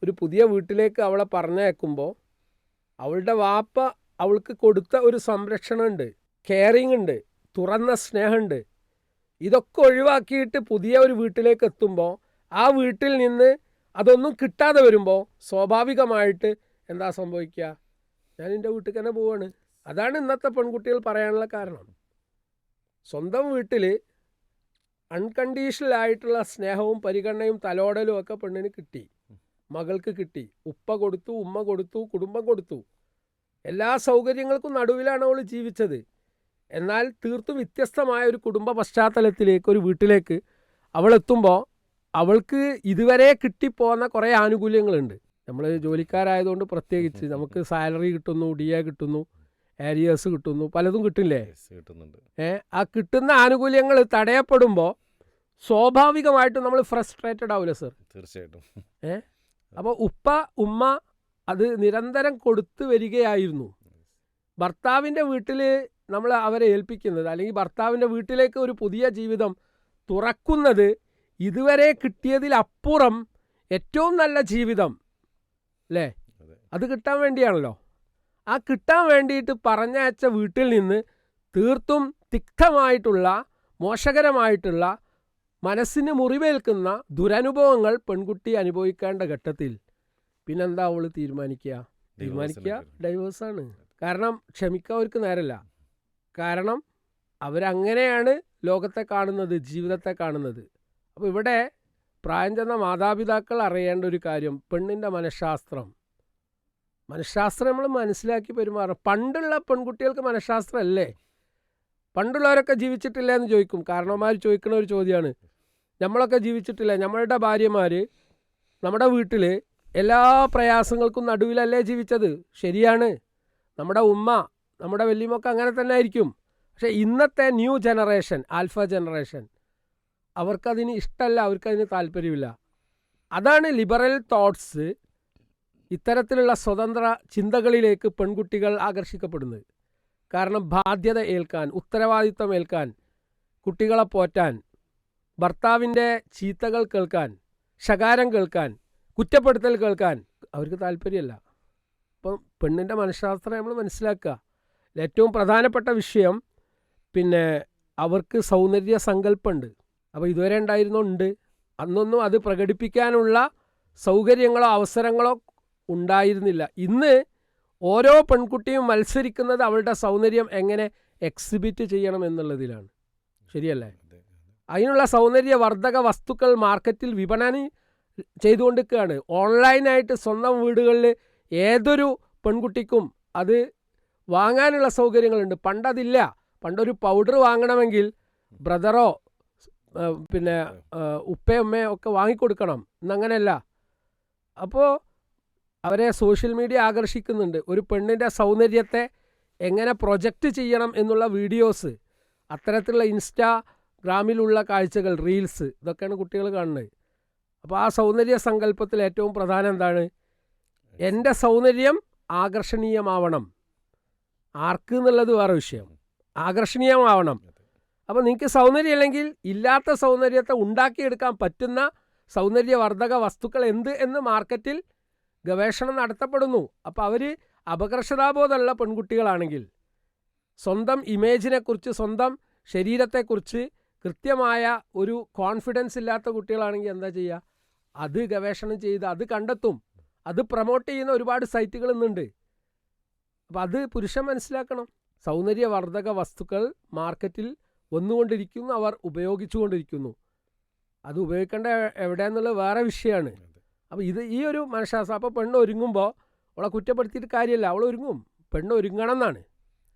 ഒരു പുതിയ വീട്ടിലേക്ക് അവളെ പറഞ്ഞയക്കുമ്പോൾ അവളുടെ വാപ്പ അവൾക്ക് കൊടുത്ത ഒരു സംരക്ഷണമുണ്ട്, കെയറിങ് ഉണ്ട്, തുറന്ന സ്നേഹമുണ്ട്. ഇതൊക്കെ ഒഴിവാക്കിയിട്ട് പുതിയ ഒരു വീട്ടിലേക്ക് എത്തുമ്പോൾ ആ വീട്ടിൽ നിന്ന് അതൊന്നും കിട്ടാതെ വരുമ്പോൾ സ്വാഭാവികമായിട്ട് എന്താ സംഭവിക്കുക? ഞാൻ എൻ്റെ വീട്ടിൽ തന്നെ പോവാണ്. അതാണ് ഇന്നത്തെ പെൺകുട്ടികൾ പറയാനുള്ള കാരണം. സ്വന്തം വീട്ടിൽ അൺകണ്ടീഷണൽ ആയിട്ടുള്ള സ്നേഹവും പരിഗണനയും തലോടലും ഒക്കെ പെണ്ണിന് കിട്ടി, മകൾക്ക് കിട്ടി. ഉപ്പ കൊടുത്തു, ഉമ്മ കൊടുത്തു, കുടുംബം കൊടുത്തു, എല്ലാ സൗകര്യങ്ങൾക്കും നടുവിലാണ് അവൾ ജീവിച്ചത്. എന്നാൽ തീർത്തും വ്യത്യസ്തമായ ഒരു കുടുംബ പശ്ചാത്തലത്തിലേക്ക്, ഒരു വീട്ടിലേക്ക് അവൾ എത്തുമ്പോൾ അവൾക്ക് ഇതുവരെ കിട്ടിപ്പോകുന്ന കുറേ ആനുകൂല്യങ്ങളുണ്ട്. നമ്മൾ ജോലിക്കാരായതുകൊണ്ട് പ്രത്യേകിച്ച് നമുക്ക് സാലറി കിട്ടുന്നു, DA കിട്ടുന്നു, ഏരിയേഴ്സ് കിട്ടുന്നു, പലതും കിട്ടില്ലേ? ആ കിട്ടുന്ന ആനുകൂല്യങ്ങൾ തടയപ്പെടുമ്പോൾ സ്വാഭാവികമായിട്ടും നമ്മൾ ഫ്രസ്ട്രേറ്റഡ് ആവില്ല സർ? തീർച്ചയായിട്ടും. അപ്പോൾ ഉപ്പ ഉമ്മ അത് നിരന്തരം കൊടുത്തു വരികയായിരുന്നു. ഭർത്താവിൻ്റെ വീട്ടിൽ നമ്മൾ അവരെ ഏൽപ്പിക്കുന്നത്, അല്ലെങ്കിൽ ഭർത്താവിൻ്റെ വീട്ടിലേക്ക് ഒരു പുതിയ ജീവിതം തുറക്കുന്നത് ഇതുവരെ കിട്ടിയതിലപ്പുറം ഏറ്റവും നല്ല ജീവിതം, അല്ലേ? അത് കിട്ടാൻ വേണ്ടിയാണല്ലോ. ആ കിട്ടാൻ വേണ്ടിയിട്ട് പറഞ്ഞയച്ച വീട്ടിൽ നിന്ന് തീർത്തും തിക്തമായിട്ടുള്ള, മോശകരമായിട്ടുള്ള, മനസ്സിന് മുറിവേൽക്കുന്ന ദുരനുഭവങ്ങൾ പെൺകുട്ടി അനുഭവിക്കേണ്ട ഘട്ടത്തിൽ പിന്നെന്താ അവൾ തീരുമാനിക്കുക? ഡൈവേഴ്സാണ്. കാരണം ക്ഷമിക്കാൻ അവർക്ക് നേരമില്ല. കാരണം അവരങ്ങനെയാണ് ലോകത്തെ കാണുന്നത്, ജീവിതത്തെ കാണുന്നത്. അപ്പോൾ ഇവിടെ പ്രായം ചെന്ന മാതാപിതാക്കൾ അറിയേണ്ട ഒരു കാര്യം, പെണ്ണിൻ്റെ മനഃശാസ്ത്രം നമ്മൾ മനസ്സിലാക്കി പെരുമാറണം. പണ്ടുള്ള പെൺകുട്ടികൾക്ക് മനഃശാസ്ത്രമല്ലേ? പണ്ടുള്ളവരൊക്കെ ജീവിച്ചിട്ടില്ല എന്ന് ചോദിക്കും. കാരണവന്മാർ ചോദിക്കുന്ന ഒരു ചോദ്യമാണ്, നമ്മളൊക്കെ ജീവിച്ചിട്ടില്ല? നമ്മളുടെ ഭാര്യമാർ നമ്മുടെ വീട്ടിൽ എല്ലാ പ്രയാസങ്ങൾക്കും നടുവിലല്ലേ ജീവിച്ചത്? ശരിയാണ്, നമ്മുടെ ഉമ്മ, നമ്മുടെ വല്യമ്മൊക്കെ അങ്ങനെ തന്നെ ആയിരിക്കും. പക്ഷേ ഇന്നത്തെ ന്യൂ ജനറേഷൻ, ആൽഫ ജനറേഷൻ, അവർക്കതിന് ഇഷ്ടമല്ല, അവർക്കതിന് താല്പര്യമില്ല. അതാണ് ലിബറൽ തോട്ട്സ്, ഇത്തരത്തിലുള്ള സ്വതന്ത്ര ചിന്തകളിലേക്ക് പെൺകുട്ടികൾ ആകർഷിക്കപ്പെടുന്നത്. കാരണം ബാധ്യത ഏൽക്കാൻ, ഉത്തരവാദിത്വം ഏൽക്കാൻ, കുട്ടികളെ പോറ്റാൻ, ഭർത്താവിൻ്റെ ചീത്തകൾ കേൾക്കാൻ, ശകാരം കേൾക്കാൻ, കുറ്റപ്പെടുത്തൽ കേൾക്കാൻ അവർക്ക് താല്പര്യമല്ല. അപ്പം പെണ്ണിൻ്റെ മനഃശാസ്ത്രം നമ്മൾ മനസ്സിലാക്കുക. ഏറ്റവും പ്രധാനപ്പെട്ട വിഷയം, പിന്നെ അവർക്ക് സൗന്ദര്യ സങ്കല്പമുണ്ട്. അപ്പോൾ ഇതുവരെ ഉണ്ടായിരുന്നുണ്ട്, അന്നൊന്നും അത് പ്രകടിപ്പിക്കാനുള്ള സൗകര്യങ്ങളോ അവസരങ്ങളോ ഉണ്ടായിരുന്നില്ല. ഇന്ന് ഓരോ പെൺകുട്ടിയും മത്സരിക്കുന്നത് അവളുടെ സൗന്ദര്യം എങ്ങനെ എക്സിബിറ്റ് ചെയ്യണം എന്നുള്ളതിലാണ്. ശരിയല്ലേ? അതിനുള്ള സൗന്ദര്യവർദ്ധക വസ്തുക്കൾ മാർക്കറ്റിൽ വിപണനം ചെയ്തുകൊണ്ടിരിക്കുകയാണ്. ഓൺലൈനായിട്ട് സ്വന്തം വീടുകളിൽ ഏതൊരു പെൺകുട്ടിക്കും അത് വാങ്ങാനുള്ള സൗകര്യങ്ങളുണ്ട്. പണ്ടതില്ല. പണ്ടൊരു പൗഡർ വാങ്ങണമെങ്കിൽ ബ്രദറോ പിന്നെ ഉപ്പയും ഉമ്മയും ഒക്കെ വാങ്ങിക്കൊടുക്കണം എന്നങ്ങനെയല്ല. അപ്പോൾ അവരെ സോഷ്യൽ മീഡിയ ആകർഷിക്കുന്നുണ്ട്. ഒരു പെണ്ണിൻ്റെ സൗന്ദര്യത്തെ എങ്ങനെ പ്രൊജക്റ്റ് ചെയ്യണം എന്നുള്ള വീഡിയോസ്, അത്തരത്തിലുള്ള ഇൻസ്റ്റാഗ്രാമിലുള്ള കാഴ്ചകൾ, റീൽസ്, ഇതൊക്കെയാണ് കുട്ടികൾ കാണുന്നത്. അപ്പോൾ ആ സൗന്ദര്യ സങ്കല്പത്തിൽ ഏറ്റവും പ്രധാനം എന്താണ്? എൻ്റെ സൗന്ദര്യം ആകർഷണീയമാവണം. ആർക്ക് എന്നുള്ളത് വേറെ വിഷയം, ആകർഷണീയമാവണം. അപ്പോൾ നിങ്ങൾക്ക് സൗന്ദര്യം ഇല്ലെങ്കിൽ ഇല്ലാത്ത സൗന്ദര്യത്തെ ഉണ്ടാക്കിയെടുക്കാൻ പറ്റുന്ന സൗന്ദര്യവർദ്ധക വസ്തുക്കൾ എന്ത് എന്ന് മാർക്കറ്റിൽ ഗവേഷണം നടത്തപ്പെടുന്നു. അപ്പോൾ അവർ അപകർഷതാബോധമുള്ള പെൺകുട്ടികളാണെങ്കിൽ, സ്വന്തം ഇമേജിനെക്കുറിച്ച്, സ്വന്തം ശരീരത്തെക്കുറിച്ച് കൃത്യമായ ഒരു കോൺഫിഡൻസ് ഇല്ലാത്ത കുട്ടികളാണെങ്കിൽ എന്താ ചെയ്യുക? അത് ഗവേഷണം ചെയ്ത് അത് കണ്ടെത്തും. അത് പ്രൊമോട്ട് ചെയ്യുന്ന ഒരുപാട് സൈറ്റുകൾ ഇന്നുണ്ട്. അപ്പോൾ അത് പുരുഷൻ മനസ്സിലാക്കണം. സൗന്ദര്യവർദ്ധക വസ്തുക്കൾ മാർക്കറ്റിൽ വന്നുകൊണ്ടിരിക്കുന്നു, അവർ ഉപയോഗിച്ചുകൊണ്ടിരിക്കുന്നു. അത് ഉപയോഗിക്കേണ്ട എവിടെയെന്നുള്ളത് വേറെ വിഷയമാണ്. അപ്പോൾ ഈ ഒരു മനഃശാസ്ത്രം. അപ്പോൾ പെണ്ണ് ഒരുങ്ങുമ്പോൾ അവളെ കുറ്റപ്പെടുത്തിയിട്ട് കാര്യമില്ല, അവൾ ഒരുങ്ങും. പെണ്ണ് ഒരുങ്ങണം എന്നാണ്.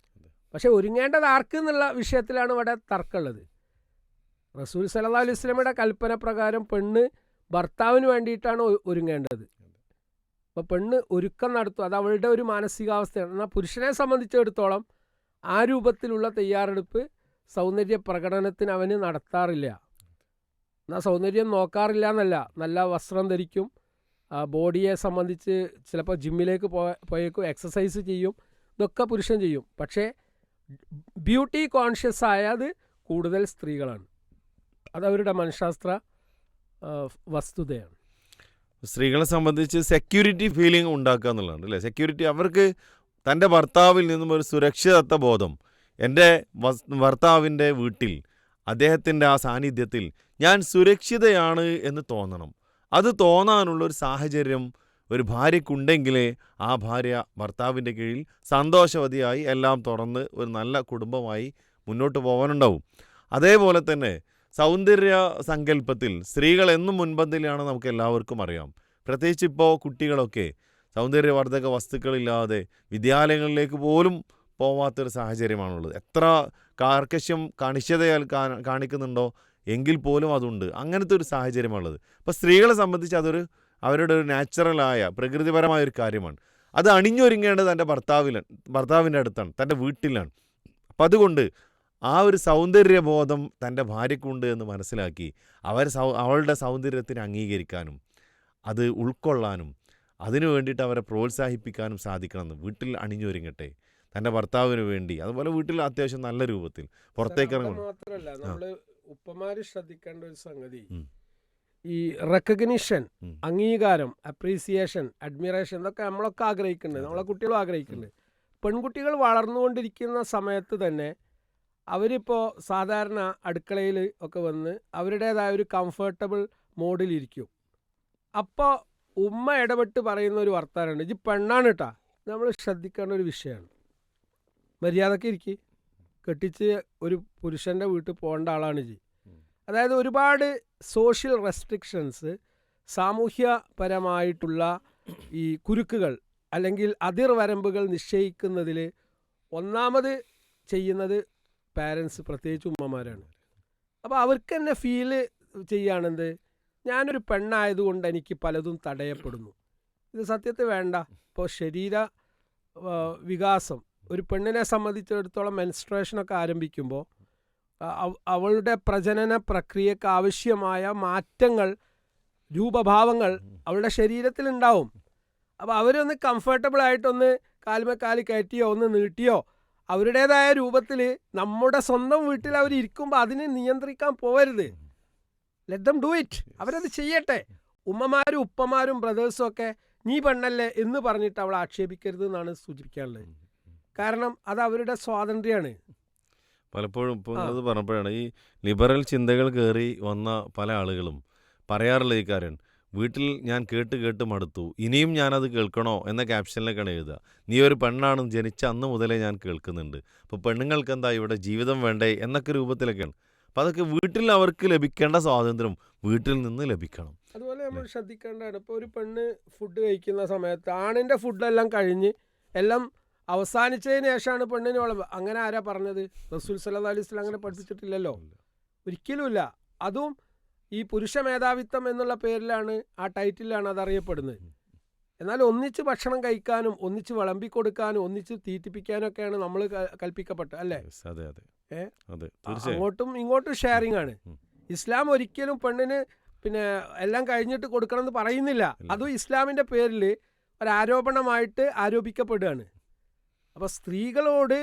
പക്ഷെ ഒരുങ്ങേണ്ടത് ആർക്ക് എന്നുള്ള വിഷയത്തിലാണ് ഇവിടെ തർക്കമുള്ളത്. റസൂൽ സല്ലല്ലാഹു അലൈഹി വസല്ലമയുടെ കൽപ്പന പ്രകാരം പെണ്ണ് ഭർത്താവിന് വേണ്ടിയിട്ടാണ് ഒരുങ്ങേണ്ടത്. അപ്പോൾ പെണ്ണ് ഒരുക്കം നടത്തും, അത് അവളുടെ ഒരു മാനസികാവസ്ഥയാണ്. എന്നാൽ പുരുഷനെ സംബന്ധിച്ചിടത്തോളം ആ രൂപത്തിലുള്ള തയ്യാറെടുപ്പ് സൗന്ദര്യ പ്രകടനത്തിന് അവന് നടത്താറില്ല. എന്നാൽ സൗന്ദര്യം നോക്കാറില്ല എന്നല്ല, നല്ല വസ്ത്രം ധരിക്കും, ബോഡിയെ സംബന്ധിച്ച് ചിലപ്പോൾ ജിമ്മിലേക്ക് പോയേക്കും, എക്സസൈസ് ചെയ്യും, ഇതൊക്കെ പുരുഷൻ ചെയ്യും. പക്ഷേ ബ്യൂട്ടി കോൺഷ്യസ് ആയത് കൂടുതൽ സ്ത്രീകളാണ്. അതവരുടെ മനഃശാസ്ത്ര വസ്തുതയാണ്. സ്ത്രീകളെ സംബന്ധിച്ച് സെക്യൂരിറ്റി ഫീലിംഗ് ഉണ്ടാക്കുക എന്നുള്ളതാണ് അല്ലേ? സെക്യൂരിറ്റി, അവർക്ക് തൻ്റെ ഭർത്താവിൽ നിന്നും ഒരു സുരക്ഷിതത്വ ബോധം, എൻ്റെ ഭർത്താവിൻ്റെ വീട്ടിൽ അദ്ദേഹത്തിൻ്റെ ആ സാന്നിധ്യത്തിൽ ഞാൻ സുരക്ഷിതയാണ് എന്ന് തോന്നണം. അത് തോന്നാനുള്ളൊരു സാഹചര്യം ഒരു ഭാര്യയ്ക്കുണ്ടെങ്കിലേ ആ ഭാര്യ ഭർത്താവിൻ്റെ കീഴിൽ സന്തോഷവതിയായി എല്ലാം തുറന്ന് ഒരു നല്ല കുടുംബമായി മുന്നോട്ട് പോകാനുണ്ടാവും. അതേപോലെ തന്നെ സൗന്ദര്യ സങ്കല്പത്തിൽ സ്ത്രീകൾ എന്നും മുൻപന്തിയിലാണ് നമുക്ക് എല്ലാവർക്കും അറിയാം. പ്രത്യേകിച്ച് ഇപ്പോൾ കുട്ടികളൊക്കെ സൗന്ദര്യവർദ്ധക വസ്തുക്കളില്ലാതെ വിദ്യാലയങ്ങളിലേക്ക് പോലും പോവാത്തൊരു സാഹചര്യമാണുള്ളത്. എത്ര കാർക്കശ്യം കണിശതയാൽ കാണിക്കുന്നുണ്ടോ എങ്കിൽ പോലും അതുണ്ട്. അങ്ങനത്തെ ഒരു സാഹചര്യമാണുള്ളത്. അപ്പോൾ സ്ത്രീകളെ സംബന്ധിച്ച് അതൊരു അവരുടെ ഒരു നാച്ചുറലായ പ്രകൃതിപരമായ ഒരു കാര്യമാണ്. അത് അണിഞ്ഞൊരുങ്ങേണ്ടത് തൻ്റെ ഭർത്താവിൻ്റെ അടുത്താണ്, തൻ്റെ വീട്ടിലാണ്. അപ്പം അതുകൊണ്ട് ആ ഒരു സൗന്ദര്യബോധം തൻ്റെ ഭാര്യയ്ക്കുണ്ട് എന്ന് മനസ്സിലാക്കി അവളുടെ സൗന്ദര്യത്തിനെ അംഗീകരിക്കാനും അത് ഉൾക്കൊള്ളാനും അതിനു വേണ്ടിയിട്ട് അവരെ പ്രോത്സാഹിപ്പിക്കാനും സാധിക്കണമെന്ന്. വീട്ടിൽ അണിഞ്ഞൊരുങ്ങട്ടെ തൻ്റെ ഭർത്താവിന് വേണ്ടി, അതുപോലെ വീട്ടിൽ അത്യാവശ്യം നല്ല രൂപത്തിൽ പുറത്തേക്ക് ഇറങ്ങണം. മാത്രമല്ല നമ്മൾ ഉപ്പമാര് ശ്രദ്ധിക്കേണ്ട ഒരു സംഗതി, ഈ റെക്കഗ്നിഷൻ, അംഗീകാരം, അപ്രീസിയേഷൻ, അഡ്മിറേഷൻ, ഇതൊക്കെ നമ്മളൊക്കെ ആഗ്രഹിക്കുന്നുണ്ട്, നമ്മളെ കുട്ടികളും ആഗ്രഹിക്കുന്നുണ്ട്. പെൺകുട്ടികൾ വളർന്നുകൊണ്ടിരിക്കുന്ന സമയത്ത് തന്നെ അവരിപ്പോൾ സാധാരണ അടുക്കളയിൽ ഒക്കെ വന്ന് അവരുടേതായ ഒരു കംഫർട്ടബിൾ മോഡിലിരിക്കും. അപ്പോൾ ഉമ്മ ഇടപെട്ട് പറയുന്ന ഒരു വർത്താനമുണ്ട്, ഇത് പെണ്ണാണ് കേട്ടാ. നമ്മൾ ശ്രദ്ധിക്കേണ്ട ഒരു വിഷയമാണ്. മര്യാദക്ക് ഇരിക്കുക, കെട്ടിച്ച് ഒരു പുരുഷൻ്റെ വീട്ടിൽ പോകേണ്ട ആളാണ് ജി. അതായത് ഒരുപാട് സോഷ്യൽ റെസ്ട്രിക്ഷൻസ്, സാമൂഹ്യപരമായിട്ടുള്ള ഈ കുരുക്കുകൾ അല്ലെങ്കിൽ അതിർവരമ്പുകൾ നിശ്ചയിക്കുന്നതിൽ ഒന്നാമത് ചെയ്യുന്നത് പാരൻസ്, പ്രത്യേകിച്ച് ഉമ്മമാരാണ്. അപ്പോൾ അവർക്ക് തന്നെ ഫീല് ചെയ്യുകയാണെന്ത്, ഞാനൊരു പെണ്ണായതുകൊണ്ട് എനിക്ക് പലതും തടയപ്പെടുന്നു. ഇത് സത്യത്തിൽ വേണ്ട. ഇപ്പോൾ ശരീര വികാസം, ഒരു പെണ്ണിനെ സംബന്ധിച്ചിടത്തോളം മെൻസ്ട്രേഷനൊക്കെ ആരംഭിക്കുമ്പോൾ അവളുടെ പ്രജനന പ്രക്രിയക്ക് ആവശ്യമായ മാറ്റങ്ങൾ, രൂപഭാവങ്ങൾ അവളുടെ ശരീരത്തിലുണ്ടാവും. അപ്പോൾ അവരൊന്ന് കംഫർട്ടബിളായിട്ടൊന്ന് കാലുമേക്കാല് കയറ്റിയോ ഒന്ന് നീട്ടിയോ അവരുടേതായ രൂപത്തിൽ നമ്മുടെ സ്വന്തം വീട്ടിൽ അവർ ഇരിക്കുമ്പോൾ അതിനെ നിയന്ത്രിക്കാൻ പോകരുത്. Let them do it. അവരത് ചെയ്യട്ടെ. ഉമ്മമാരും ഉപ്പമാരും ബ്രദേഴ്സും ഒക്കെ നീ പെണ്ണല്ലേ എന്ന് പറഞ്ഞിട്ട് അവളെ ആക്ഷേപിക്കരുത് എന്നാണ് സൂചിപ്പിക്കാനുള്ളത്. കാരണം അത് അവരുടെ സ്വാതന്ത്ര്യമാണ്. പലപ്പോഴും ഇപ്പോൾ അത് പറഞ്ഞപ്പോഴാണ് ഈ ലിബറൽ ചിന്തകൾ കയറി വന്ന പല ആളുകളും പറയാറുള്ള ഈ കാര്യം, വീട്ടിൽ ഞാൻ കേട്ട് മടുത്തു, ഇനിയും ഞാനത് കേൾക്കണോ എന്ന ക്യാപ്ഷനിലേക്കാണ് എഴുതുക. നീ ഒരു പെണ്ണാണെന്ന് ജനിച്ച അന്ന് മുതലേ ഞാൻ കേൾക്കുന്നുണ്ട്, അപ്പോൾ പെണ്ണുങ്ങൾക്ക് എന്താ ഇവിടെ ജീവിതം വേണ്ടേ എന്നൊക്കെ രൂപത്തിലൊക്കെയാണ്. അപ്പോൾ അതൊക്കെ വീട്ടിൽ അവർക്ക് ലഭിക്കേണ്ട സ്വാതന്ത്ര്യം വീട്ടിൽ നിന്ന് ലഭിക്കണം. അതുപോലെ നമ്മൾ ശ്രദ്ധിക്കേണ്ടതാണ്, ഇപ്പോൾ ഒരു പെണ്ണ് ഫുഡ് കഴിക്കുന്ന സമയത്ത് ആണിൻ്റെ ഫുഡെല്ലാം കഴിഞ്ഞ് എല്ലാം അവസാനിച്ചതിന് ശേഷമാണ് പെണ്ണിന് വിളമ്പ്. അങ്ങനെ ആരാ പറഞ്ഞത്? റസൂൽ സല്ലല്ലാഹു അലൈഹി വസല്ലം അങ്ങനെ പഠിപ്പിച്ചിട്ടില്ലല്ലോ, ഒരിക്കലുമില്ല. അതും ഈ പുരുഷ മേധാവിത്വം എന്നുള്ള പേരിലാണ്, ആ ടൈറ്റിലാണ് അതറിയപ്പെടുന്നത്. എന്നാൽ ഒന്നിച്ച് ഭക്ഷണം കഴിക്കാനും ഒന്നിച്ച് വിളമ്പിക്കൊടുക്കാനും ഒന്നിച്ച് തീറ്റിപ്പിക്കാനും ഒക്കെയാണ് നമ്മൾ കൽപ്പിക്കപ്പെട്ടത്, അല്ലേ? അതെ അതെ അതെ, അങ്ങോട്ടും ഇങ്ങോട്ടും ഷെയറിംഗ് ആണ്. ഇസ്ലാം ഒരിക്കലും പെണ്ണിന് പിന്നെ എല്ലാം കഴിഞ്ഞിട്ട് കൊടുക്കണം എന്ന് പറയുന്നില്ല. അതും ഇസ്ലാമിൻ്റെ പേരിൽ ഒരാരോപണമായിട്ട് ആരോപിക്കപ്പെടുകയാണ്. അപ്പോൾ സ്ത്രീകളോട്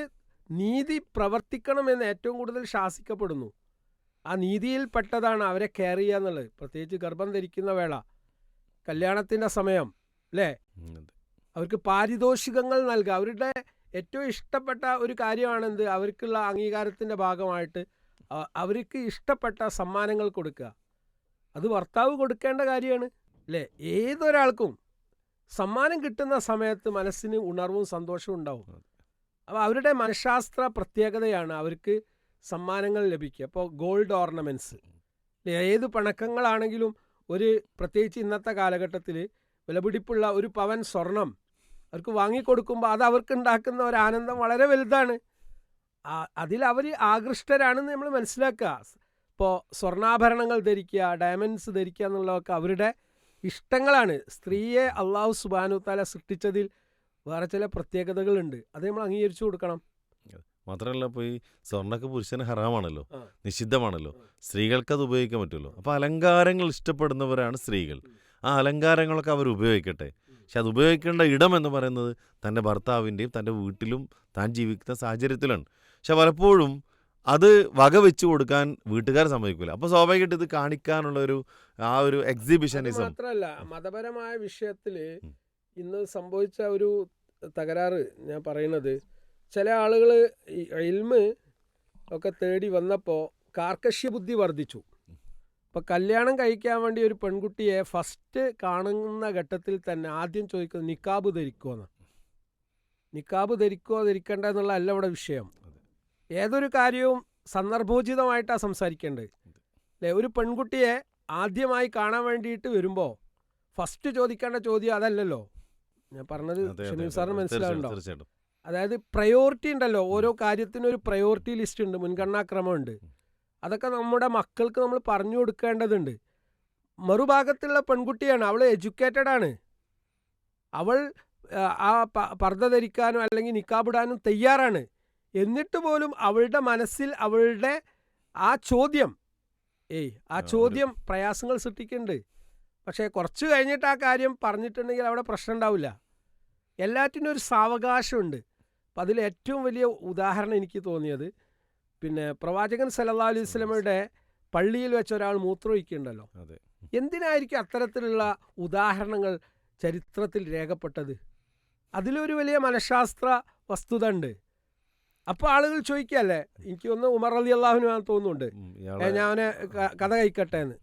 നീതി പ്രവർത്തിക്കണമെന്ന് ഏറ്റവും കൂടുതൽ ശാസിക്കപ്പെടുന്നു. ആ നീതിയിൽപ്പെട്ടതാണ് അവരെ കെയർ ചെയ്യുക എന്നുള്ളത്. പ്രത്യേകിച്ച് ഗർഭം ധരിക്കുന്ന വേള, കല്യാണത്തിൻ്റെ സമയം, അല്ലേ? അവർക്ക് പാരിതോഷികങ്ങൾ നൽകുക. അവരുടെ ഏറ്റവും ഇഷ്ടപ്പെട്ട ഒരു കാര്യമാണെന്ത്? അവർക്കുള്ള അംഗീകാരത്തിൻ്റെ ഭാഗമായിട്ട് അവർക്ക് ഇഷ്ടപ്പെട്ട സമ്മാനങ്ങൾ കൊടുക്കുക. അത് ഭർത്താവ് കൊടുക്കേണ്ട കാര്യമാണ്, അല്ലേ? ഏതൊരാൾക്കും സമ്മാനം കിട്ടുന്ന സമയത്ത് മനസ്സിന് ഉണർവും സന്തോഷവും ഉണ്ടാവും. അപ്പോൾ അവരുടെ മനഃശാസ്ത്ര പ്രത്യേകതയാണ് അവർക്ക് സമ്മാനങ്ങൾ ലഭിക്കുക. അപ്പോൾ ഗോൾഡ് ഓർണമെൻറ്റ്സ്, ഏത് പണക്കങ്ങളാണെങ്കിലും പ്രത്യേകിച്ച് ഇന്നത്തെ കാലഘട്ടത്തിൽ വിലപിടിപ്പുള്ള ഒരു പവൻ സ്വർണം അവർക്ക് വാങ്ങിക്കൊടുക്കുമ്പോൾ അത് അവർക്ക് ഉണ്ടാക്കുന്ന ഒരു ആനന്ദം വളരെ വലുതാണ്. അതിലവർ ആകൃഷ്ടരാണെന്ന് നമ്മൾ മനസ്സിലാക്കുക. ഇപ്പോൾ സ്വർണ്ണാഭരണങ്ങൾ ധരിക്കുക, ഡയമണ്ട്സ് ധരിക്കുക എന്നുള്ളതൊക്കെ അവരുടെ ഇഷ്ടങ്ങളാണ്. സ്ത്രീയെ അള്ളാഹു സുബ്ഹാനഹു തആല സൃഷ്ടിച്ചതിൽ വേറെ ചില പ്രത്യേകതകളുണ്ട്, അത് നമ്മൾ അംഗീകരിച്ചു കൊടുക്കണം. മാത്രമല്ല, ഇപ്പോൾ ഈ സ്വർണ്ണക്ക് പുരുഷന് ഹറാമാണല്ലോ, നിഷിദ്ധമാണല്ലോ. സ്ത്രീകൾക്ക് അത് ഉപയോഗിക്കാൻ പറ്റുമല്ലോ. അപ്പോൾ അലങ്കാരങ്ങൾ ഇഷ്ടപ്പെടുന്നവരാണ് സ്ത്രീകൾ. ആ അലങ്കാരങ്ങളൊക്കെ അവർ ഉപയോഗിക്കട്ടെ. പക്ഷെ അത് ഉപയോഗിക്കേണ്ട ഇടം എന്ന് പറയുന്നത് തൻ്റെ ഭർത്താവിൻ്റെയും തൻ്റെ വീട്ടിലും താൻ ജീവിക്കുന്ന സാഹചര്യത്തിലാണ്. പക്ഷെ പലപ്പോഴും അത് വകവെച്ച് കൊടുക്കാൻ വീട്ടുകാർ സമ്മതിക്കില്ല. അപ്പോൾ സ്വാഭാവികമായിട്ട് ഇത് കാണിക്കാനുള്ള ആ ഒരു എക്സിബിഷനിസം. മാത്രമല്ല, മതപരമായ വിഷയത്തിൽ ഇന്ന് സംഭവിച്ച ഒരു തകരാറ് ഞാൻ പറയുന്നത്, ചില ആളുകൾ ഈ ഇൽമ് ഒക്കെ തേടി വന്നപ്പോൾ കാർക്കശ്യ ബുദ്ധി വർദ്ധിച്ചു. ഇപ്പോൾ കല്യാണം കഴിക്കാൻ വേണ്ടി ഒരു പെൺകുട്ടിയെ ഫസ്റ്റ് കാണുന്ന ഘട്ടത്തിൽ തന്നെ ആദ്യം ചോദിക്കുന്നത് നിക്കാബ് ധരിക്കുമോന്ന്. നിക്കാബ് ധരിക്കുമോ ധരിക്കണ്ട എന്നുള്ളതല്ല ഇവിടെ വിഷയം. ഏതൊരു കാര്യവും സന്ദർഭോചിതമായിട്ടാണ് സംസാരിക്കേണ്ടത്, അല്ലേ? ഒരു പെൺകുട്ടിയെ ആദ്യമായി കാണാൻ വേണ്ടിയിട്ട് വരുമ്പോൾ ഫസ്റ്റ് ചോദിക്കേണ്ട ചോദ്യം അതല്ലല്ലോ. ഞാൻ പറഞ്ഞത് ഷമീം സാറിന് മനസ്സിലാവുന്നുണ്ടോ? അതായത് പ്രയോറിറ്റി ഉണ്ടല്ലോ, ഓരോ കാര്യത്തിനും ഒരു പ്രയോറിറ്റി ലിസ്റ്റ് ഉണ്ട്, മുൻഗണനാക്രമമുണ്ട്. അതൊക്കെ നമ്മുടെ മക്കൾക്ക് നമ്മൾ പറഞ്ഞു കൊടുക്കേണ്ടതുണ്ട്. മറുഭാഗത്തുള്ള പെൺകുട്ടിയാണ്, അവൾ എഡ്യൂക്കേറ്റഡ് ആണ്, അവൾ ആ പർദ്ദ ധരിക്കാനും അല്ലെങ്കിൽ നിക്കാബിടാനും തയ്യാറാണ്. എന്നിട്ട് പോലും അവളുടെ മനസ്സിൽ അവളുടെ ആ ചോദ്യം പ്രയാസങ്ങൾ സൃഷ്ടിക്കുന്നുണ്ട്. പക്ഷേ കുറച്ച് കഴിഞ്ഞിട്ട് ആ കാര്യം പറഞ്ഞിട്ടുണ്ടെങ്കിൽ അവിടെ പ്രശ്നം ഉണ്ടാവില്ല. എല്ലാറ്റിനും ഒരു സാവകാശമുണ്ട്. അപ്പം അതിൽ ഏറ്റവും വലിയ ഉദാഹരണം എനിക്ക് തോന്നിയത്, പിന്നെ പ്രവാചകൻ സല്ലല്ലാഹു അലൈഹി വസല്ലമയുടെ പള്ളിയിൽ വെച്ച് ഒരാൾ മൂത്രമൊഴിക്കുന്നുണ്ടല്ലോ. എന്തിനായിരിക്കും അത്തരത്തിലുള്ള ഉദാഹരണങ്ങൾ ചരിത്രത്തിൽ രേഖപ്പെട്ടത്? അതിലൊരു വലിയ മനഃശാസ്ത്ര വസ്തുത ഉണ്ട്. അപ്പോൾ ആളുകൾ ചോദിക്കുകയല്ലേ, എനിക്ക് ഒന്ന് ഉമർ റളിയല്ലാഹു അൻഹു ആണെന്ന് തോന്നുന്നുണ്ട്, ഞാൻ അവനെ കഥ കഴിക്കട്ടെ എന്ന്.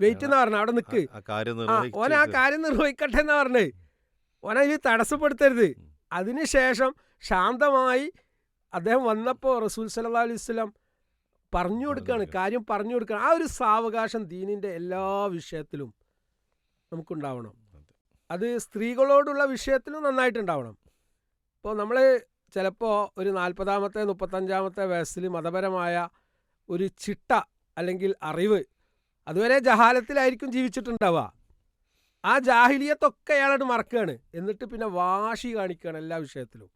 വെയിറ്റ് എന്നാ പറഞ്ഞ, അവിടെ നിൽക്ക്, ഓൻ ആ കാര്യം നിർവഹിക്കട്ടെ എന്നാ പറഞ്ഞേ. ഓനതിൽ തടസ്സപ്പെടുത്തരുത്. അതിനുശേഷം ശാന്തമായി അദ്ദേഹം വന്നപ്പോൾ റസൂൽ സല്ലല്ലാഹു അലൈഹി വസല്ലം പറഞ്ഞു കൊടുക്കുകയാണ്, കാര്യം പറഞ്ഞു കൊടുക്കുകയാണ്. ആ ഒരു സാവകാശം ദീനിൻ്റെ എല്ലാ വിഷയത്തിലും നമുക്കുണ്ടാവണം. അത് സ്ത്രീകളോടുള്ള വിഷയത്തിലും നന്നായിട്ടുണ്ടാവണം. ഇപ്പോൾ നമ്മൾ ചിലപ്പോൾ ഒരു 40-ാമത്തെ 35-ാമത്തെ വയസ്സിൽ മതപരമായ ഒരു ചിട്ട അല്ലെങ്കിൽ അറിവ്, അതുവരെ ജഹാലത്തിലായിരിക്കും ജീവിച്ചിട്ടുണ്ടാവുക. ആ ജാഹിലിയത്തൊക്കെ അയാളോട് മറക്കുകയാണ്. എന്നിട്ട് പിന്നെ വാശി കാണിക്കുകയാണ് എല്ലാ വിഷയത്തിലും.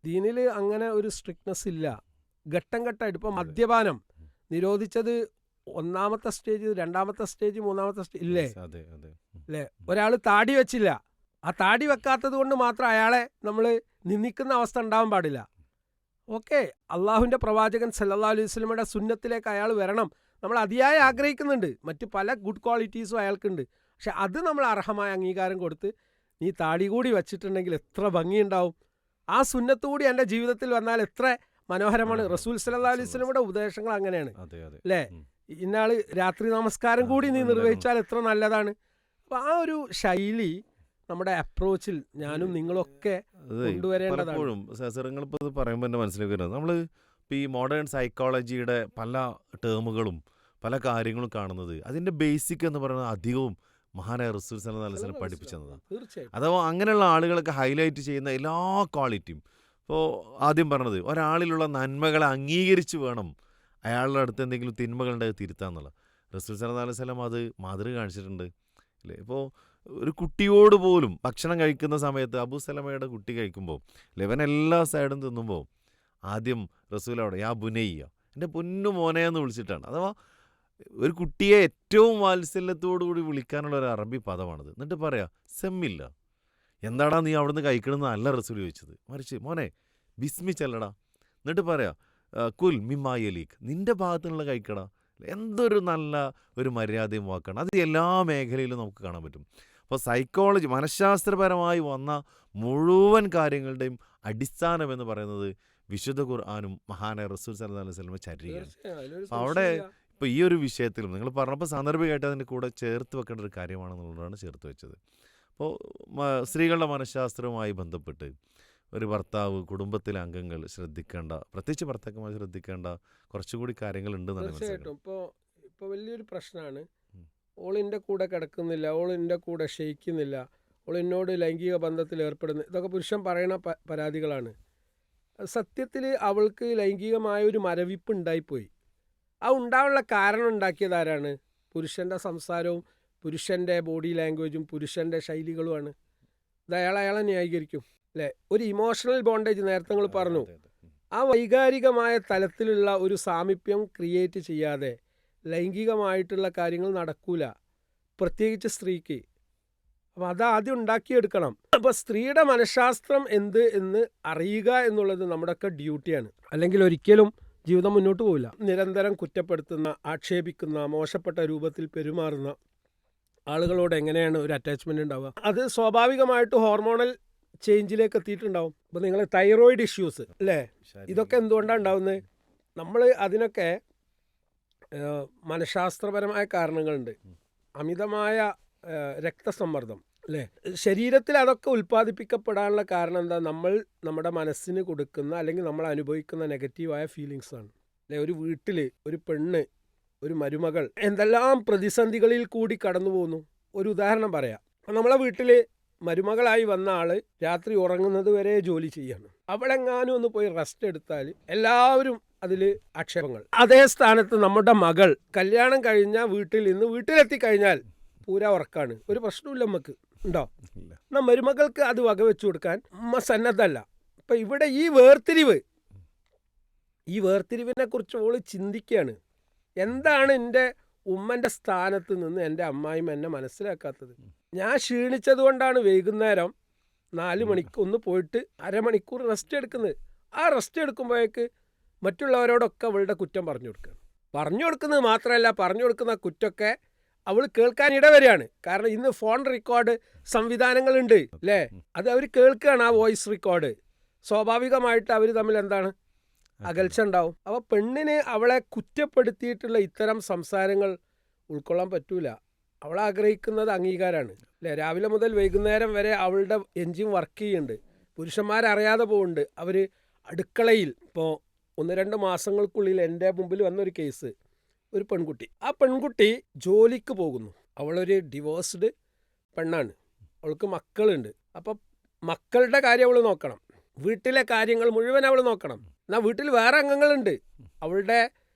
ദീനിൽ അങ്ങനെ ഒരു സ്ട്രിക്ട്നെസ് ഇല്ല. ഘട്ടം ഘട്ടമായിട്ട് ഇപ്പോൾ മദ്യപാനം നിരോധിച്ചത് 1-ാമത്തെ സ്റ്റേജ്, 2-ാമത്തെ സ്റ്റേജ്, 3-ാമത്തെ സ്റ്റേജ് ഇല്ലേ? അല്ലേ? ഒരാൾ താടി വെച്ചില്ല, ആ താടി വെക്കാത്തത് കൊണ്ട് മാത്രം അയാളെ നമ്മൾ നിന്ദിക്കുന്ന അവസ്ഥ ഉണ്ടാവാൻ പാടില്ല. ഓക്കെ, അള്ളാഹുവിൻ്റെ പ്രവാചകൻ സല്ലല്ലാഹു അലൈഹി വസല്ലമയുടെ സുന്നത്തിലേക്ക് അയാൾ വരണം, നമ്മൾ അതിയായി ആഗ്രഹിക്കുന്നുണ്ട്. മറ്റ് പല ഗുഡ് ക്വാളിറ്റീസും അയാൾക്കുണ്ട്. പക്ഷെ അത് നമ്മൾ അർഹമായ അംഗീകാരം കൊടുത്ത്, നീ താടി കൂടി വെച്ചിട്ടുണ്ടെങ്കിൽ എത്ര ഭംഗിയുണ്ടാവും, ആ സുന്നത്ത് കൂടി എൻ്റെ ജീവിതത്തിൽ വന്നാൽ എത്ര മനോഹരമാണ്. റസൂൽ സല്ലല്ലാഹു അലൈഹി വസല്ലമയുടെ ഉപദേശങ്ങൾ അങ്ങനെയാണ്, അല്ലേ? ഇന്നാൾ രാത്രി നമസ്കാരം കൂടി നീ നിർവഹിച്ചാൽ എത്ര നല്ലതാണ്. അപ്പം ആ ഒരു ശൈലി നമ്മുടെ അപ്രോച്ചിൽ ഞാനും നിങ്ങളൊക്കെ കൊണ്ടുവരേണ്ടതാണ്. നിങ്ങളിപ്പോൾ ഇത് പറയുമ്പോൾ എൻ്റെ മനസ്സിലേക്ക് വരുന്നത്, നമ്മൾ ഇപ്പോൾ ഈ മോഡേൺ സൈക്കോളജിയുടെ പല ടേമുകളും പല കാര്യങ്ങളും കാണുന്നത്, അതിൻ്റെ ബേസിക് എന്ന് പറയുന്നത് അധികവും മഹാനായ റസൂൽ സല്ലല്ലാഹു അലൈഹി വസല്ലം പഠിപ്പിച്ചതാണ്. അഥവാ അങ്ങനെയുള്ള ആളുകളൊക്കെ ഹൈലൈറ്റ് ചെയ്യുന്ന എല്ലാ ക്വാളിറ്റിയും, ഇപ്പോൾ ആദ്യം പറഞ്ഞത് ഒരാളിലുള്ള നന്മകളെ അംഗീകരിച്ച് വേണം അയാളുടെ അടുത്ത് എന്തെങ്കിലും തിന്മകളുണ്ടെങ്കിൽ തിരുത്താന്നുള്ള. റസൂൽ സല്ലല്ലാഹു അലൈഹി വസല്ലം അത് മാതൃക കാണിച്ചിട്ടുണ്ട് അല്ലേ. ഇപ്പോൾ ഒരു കുട്ടിയോട് പോലും ഭക്ഷണം കഴിക്കുന്ന സമയത്ത് അബൂ സലമയുടെ കുട്ടി കഴിക്കുമ്പോൾ അല്ലേ, ഇവൻ എല്ലാ സൈഡും തിന്നുമ്പോൾ ആദ്യം റസൂൽ അവിടെ യാ ബുനയ്യ, എൻ്റെ പൊന്നു മോനെ എന്ന് വിളിച്ചിട്ടാണ്. അഥവാ ഒരു കുട്ടിയെ ഏറ്റവും വാത്സല്യത്തോടു കൂടി വിളിക്കാനുള്ള ഒരു അറബി പദമാണത്. എന്നിട്ട് പറയാ സെമ്മില്ല, എന്താടാ നീ അവിടുന്ന് കഴിക്കണമെന്ന് അല്ല റസൂൽ ചോദിച്ചത്, മറിച്ച് മോനെ ബിസ്മി ചെല്ലടാ, എന്നിട്ട് പറയാ കുൽ മിമ്മായലീക്ക്, നിൻ്റെ ഭാഗത്തുനിന്നുള്ള കഴിക്കടാ. എന്തൊരു നല്ല ഒരു മര്യാദയും വാക്കാണ്. അത് എല്ലാ മേഖലയിലും നമുക്ക് കാണാൻ പറ്റും. അപ്പോൾ സൈക്കോളജി, മനഃശാസ്ത്രപരമായി വന്ന മുഴുവൻ കാര്യങ്ങളുടെയും അടിസ്ഥാനം എന്ന് പറയുന്നത് വിശുദ്ധ ഖുർആനും മഹാനായ റസൂൽ സല്ലല്ലാഹു അലൈഹി വസല്ലം ചര്യയാണ്. അപ്പോൾ അവിടെ ഇപ്പോൾ ഈ ഒരു വിഷയത്തിലും നിങ്ങൾ പറഞ്ഞപ്പോൾ സാന്ദർഭികമായിട്ട് അതിൻ്റെ കൂടെ ചേർത്ത് വെക്കേണ്ട ഒരു കാര്യമാണെന്നുള്ളതാണ് ചേർത്ത് വെച്ചത്. അപ്പോൾ സ്ത്രീകളുടെ മനഃശാസ്ത്രവുമായി ബന്ധപ്പെട്ട് ഒരു ഭർത്താവ്, കുടുംബത്തിലെ അംഗങ്ങൾ ശ്രദ്ധിക്കേണ്ട, പ്രത്യേകിച്ച് ഭർത്താക്കന്മാർ ശ്രദ്ധിക്കേണ്ട കുറച്ചുകൂടി കാര്യങ്ങളുണ്ടെന്നാണ് തീർച്ചയായിട്ടും. മനസ്സിലാക്കുന്നത്. ഇപ്പോൾ വലിയൊരു പ്രശ്നമാണ്, ഓൾ എൻ്റെ കൂടെ കിടക്കുന്നില്ല, ഓൾ എൻ്റെ കൂടെ ക്ഷയിക്കുന്നില്ല, ഓൾ എന്നോട് ലൈംഗിക ബന്ധത്തിൽ ഏർപ്പെടുന്നു, ഇതൊക്കെ പുരുഷൻ പറയുന്ന പരാതികളാണ്. സത്യത്തിൽ അവൾക്ക് ലൈംഗികമായ ഒരു മരവിപ്പ് ഉണ്ടായിപ്പോയി. ആ ഉണ്ടാവാനുള്ള കാരണം ഉണ്ടാക്കിയത് ആരാണ്? പുരുഷൻ്റെ സംസാരവും പുരുഷൻ്റെ ബോഡി ലാംഗ്വേജും പുരുഷൻ്റെ ശൈലികളുമാണ്. ഇത് അയാളെ ന്യായീകരിക്കും അല്ലേ? ഒരു ഇമോഷണൽ ബോണ്ടേജ് നേരത്തെ നിങ്ങൾ പറഞ്ഞു, ആ വൈകാരികമായ തലത്തിലുള്ള ഒരു സാമീപ്യം ക്രിയേറ്റ് ചെയ്യാതെ ലൈംഗികമായിട്ടുള്ള കാര്യങ്ങൾ നടക്കൂല, പ്രത്യേകിച്ച് സ്ത്രീക്ക്. അപ്പം അതാദ്യം ഉണ്ടാക്കിയെടുക്കണം. അപ്പോൾ സ്ത്രീയുടെ മനഃശാസ്ത്രം എന്ത് എന്ന് അറിയുക എന്നുള്ളത് നമ്മുടെയൊക്കെ ഡ്യൂട്ടിയാണ്. അല്ലെങ്കിൽ ഒരിക്കലും ജീവിതം മുന്നോട്ട് പോവില്ല. നിരന്തരം കുറ്റപ്പെടുത്തുന്ന, ആക്ഷേപിക്കുന്ന, മോശപ്പെട്ട രൂപത്തിൽ പെരുമാറുന്ന ആളുകളോട് എങ്ങനെയാണ് ഒരു അറ്റാച്ച്മെൻ്റ് ഉണ്ടാവുക? അത് സ്വാഭാവികമായിട്ട് ഹോർമോണൽ ചേഞ്ചിലേക്ക് എത്തിയിട്ടുണ്ടാവും. അപ്പോൾ നിങ്ങൾ തൈറോയിഡ് ഇഷ്യൂസ് അല്ലേ, ഇതൊക്കെ എന്തുകൊണ്ടാണ് ഉണ്ടാവുന്നത്? നമ്മൾ അതിനൊക്കെ മനഃശാസ്ത്രപരമായ കാരണങ്ങളുണ്ട്. അമിതമായ രക്തസമ്മർദ്ദം അല്ലേ, ശരീരത്തിൽ അതൊക്കെ ഉൽപ്പാദിപ്പിക്കപ്പെടാനുള്ള കാരണം എന്താ? നമ്മൾ നമ്മുടെ മനസ്സിന് കൊടുക്കുന്ന അല്ലെങ്കിൽ നമ്മൾ അനുഭവിക്കുന്ന നെഗറ്റീവായ ഫീലിങ്സാണ് അല്ലേ. ഒരു വീട്ടിൽ ഒരു പെണ്ണ്, ഒരു മരുമകൾ എന്തെല്ലാം പ്രതിസന്ധികളിൽ കൂടി കടന്നു പോകുന്നു. ഒരു ഉദാഹരണം പറയാം. നമ്മളെ വീട്ടിൽ മരുമകളായി വന്ന ആൾ രാത്രി ഉറങ്ങുന്നത് വരെ ജോലി ചെയ്യാണ്. അവളെങ്ങാനും ഒന്ന് പോയി റെസ്റ്റ് എടുത്താൽ എല്ലാവരും അതിൽ ആക്ഷേപങ്ങൾ. അതേ സ്ഥാനത്ത് നമ്മുടെ മകൾ കല്യാണം കഴിഞ്ഞ വീട്ടിൽ നിന്ന് വീട്ടിലെത്തിക്കഴിഞ്ഞാൽ പൂര ഉറക്കാണ്, ഒരു പ്രശ്നമില്ല, നമുക്ക് ഉണ്ടോ? എന്നാൽ മരുമകൾക്ക് അത് വകവെച്ചു കൊടുക്കാൻ ഉമ്മ സന്നദ്ധല്ല. അപ്പം ഇവിടെ ഈ വേർതിരിവിനെ കുറിച്ച് ഓള് ചിന്തിക്കുകയാണ്. എന്താണ് എൻ്റെ ഉമ്മൻ്റെ സ്ഥാനത്ത് നിന്ന് എൻ്റെ അമ്മായിമ്മ എന്നെ മനസ്സിലാക്കാത്തത്? ഞാൻ ക്ഷീണിച്ചത് കൊണ്ടാണ് വൈകുന്നേരം 4 മണിക്ക് ഒന്ന് പോയിട്ട് അരമണിക്കൂർ റെസ്റ്റ് എടുക്കുന്നത്. ആ റെസ്റ്റ് എടുക്കുമ്പോഴേക്ക് മറ്റുള്ളവരോടൊക്കെ അവളുടെ കുറ്റം പറഞ്ഞു കൊടുക്കുന്നത് മാത്രമല്ല, പറഞ്ഞു കൊടുക്കുന്ന കുറ്റമൊക്കെ അവൾ കേൾക്കാൻ ഇടവരെയാണ്. കാരണം ഇന്ന് ഫോൺ റെക്കോർഡ് സംവിധാനങ്ങളുണ്ട് അല്ലേ, അത് അവർ കേൾക്കുകയാണ്, ആ വോയിസ് റെക്കോർഡ്. സ്വാഭാവികമായിട്ട് അവർ തമ്മിൽ എന്താണ്, അകൽച്ച ഉണ്ടാവും. അപ്പോൾ പെണ്ണിന് അവളെ കുറ്റപ്പെടുത്തിയിട്ടുള്ള ഇത്തരം സംസാരങ്ങൾ ഉൾക്കൊള്ളാൻ പറ്റൂല. അവൾ ആഗ്രഹിക്കുന്നത് അംഗീകാരമാണ് അല്ലേ. രാവിലെ മുതൽ വൈകുന്നേരം വരെ അവളുടെ എൻജിൻ വർക്ക് ചെയ്യുന്നുണ്ട്. പുരുഷന്മാരറിയാതെ പോകുന്നുണ്ട്. അവർ അടുക്കളയിൽ ഇപ്പോൾ 1-2 മാസങ്ങൾക്കുള്ളിൽ എൻ്റെ മുമ്പിൽ വന്നൊരു കേസ്, ഒരു പെൺകുട്ടി, ആ പെൺകുട്ടി ജോലിക്ക് പോകുന്നു. അവളൊരു ഡിവോഴ്സ്ഡ് പെണ്ണാണ്, അവൾക്ക് മക്കളുണ്ട്. അപ്പം മക്കളുടെ കാര്യം അവൾ നോക്കണം, വീട്ടിലെ കാര്യങ്ങൾ മുഴുവൻ അവൾ നോക്കണം. എന്നാൽ വീട്ടിൽ വേറെ അംഗങ്ങളുണ്ട്, അവളുടെ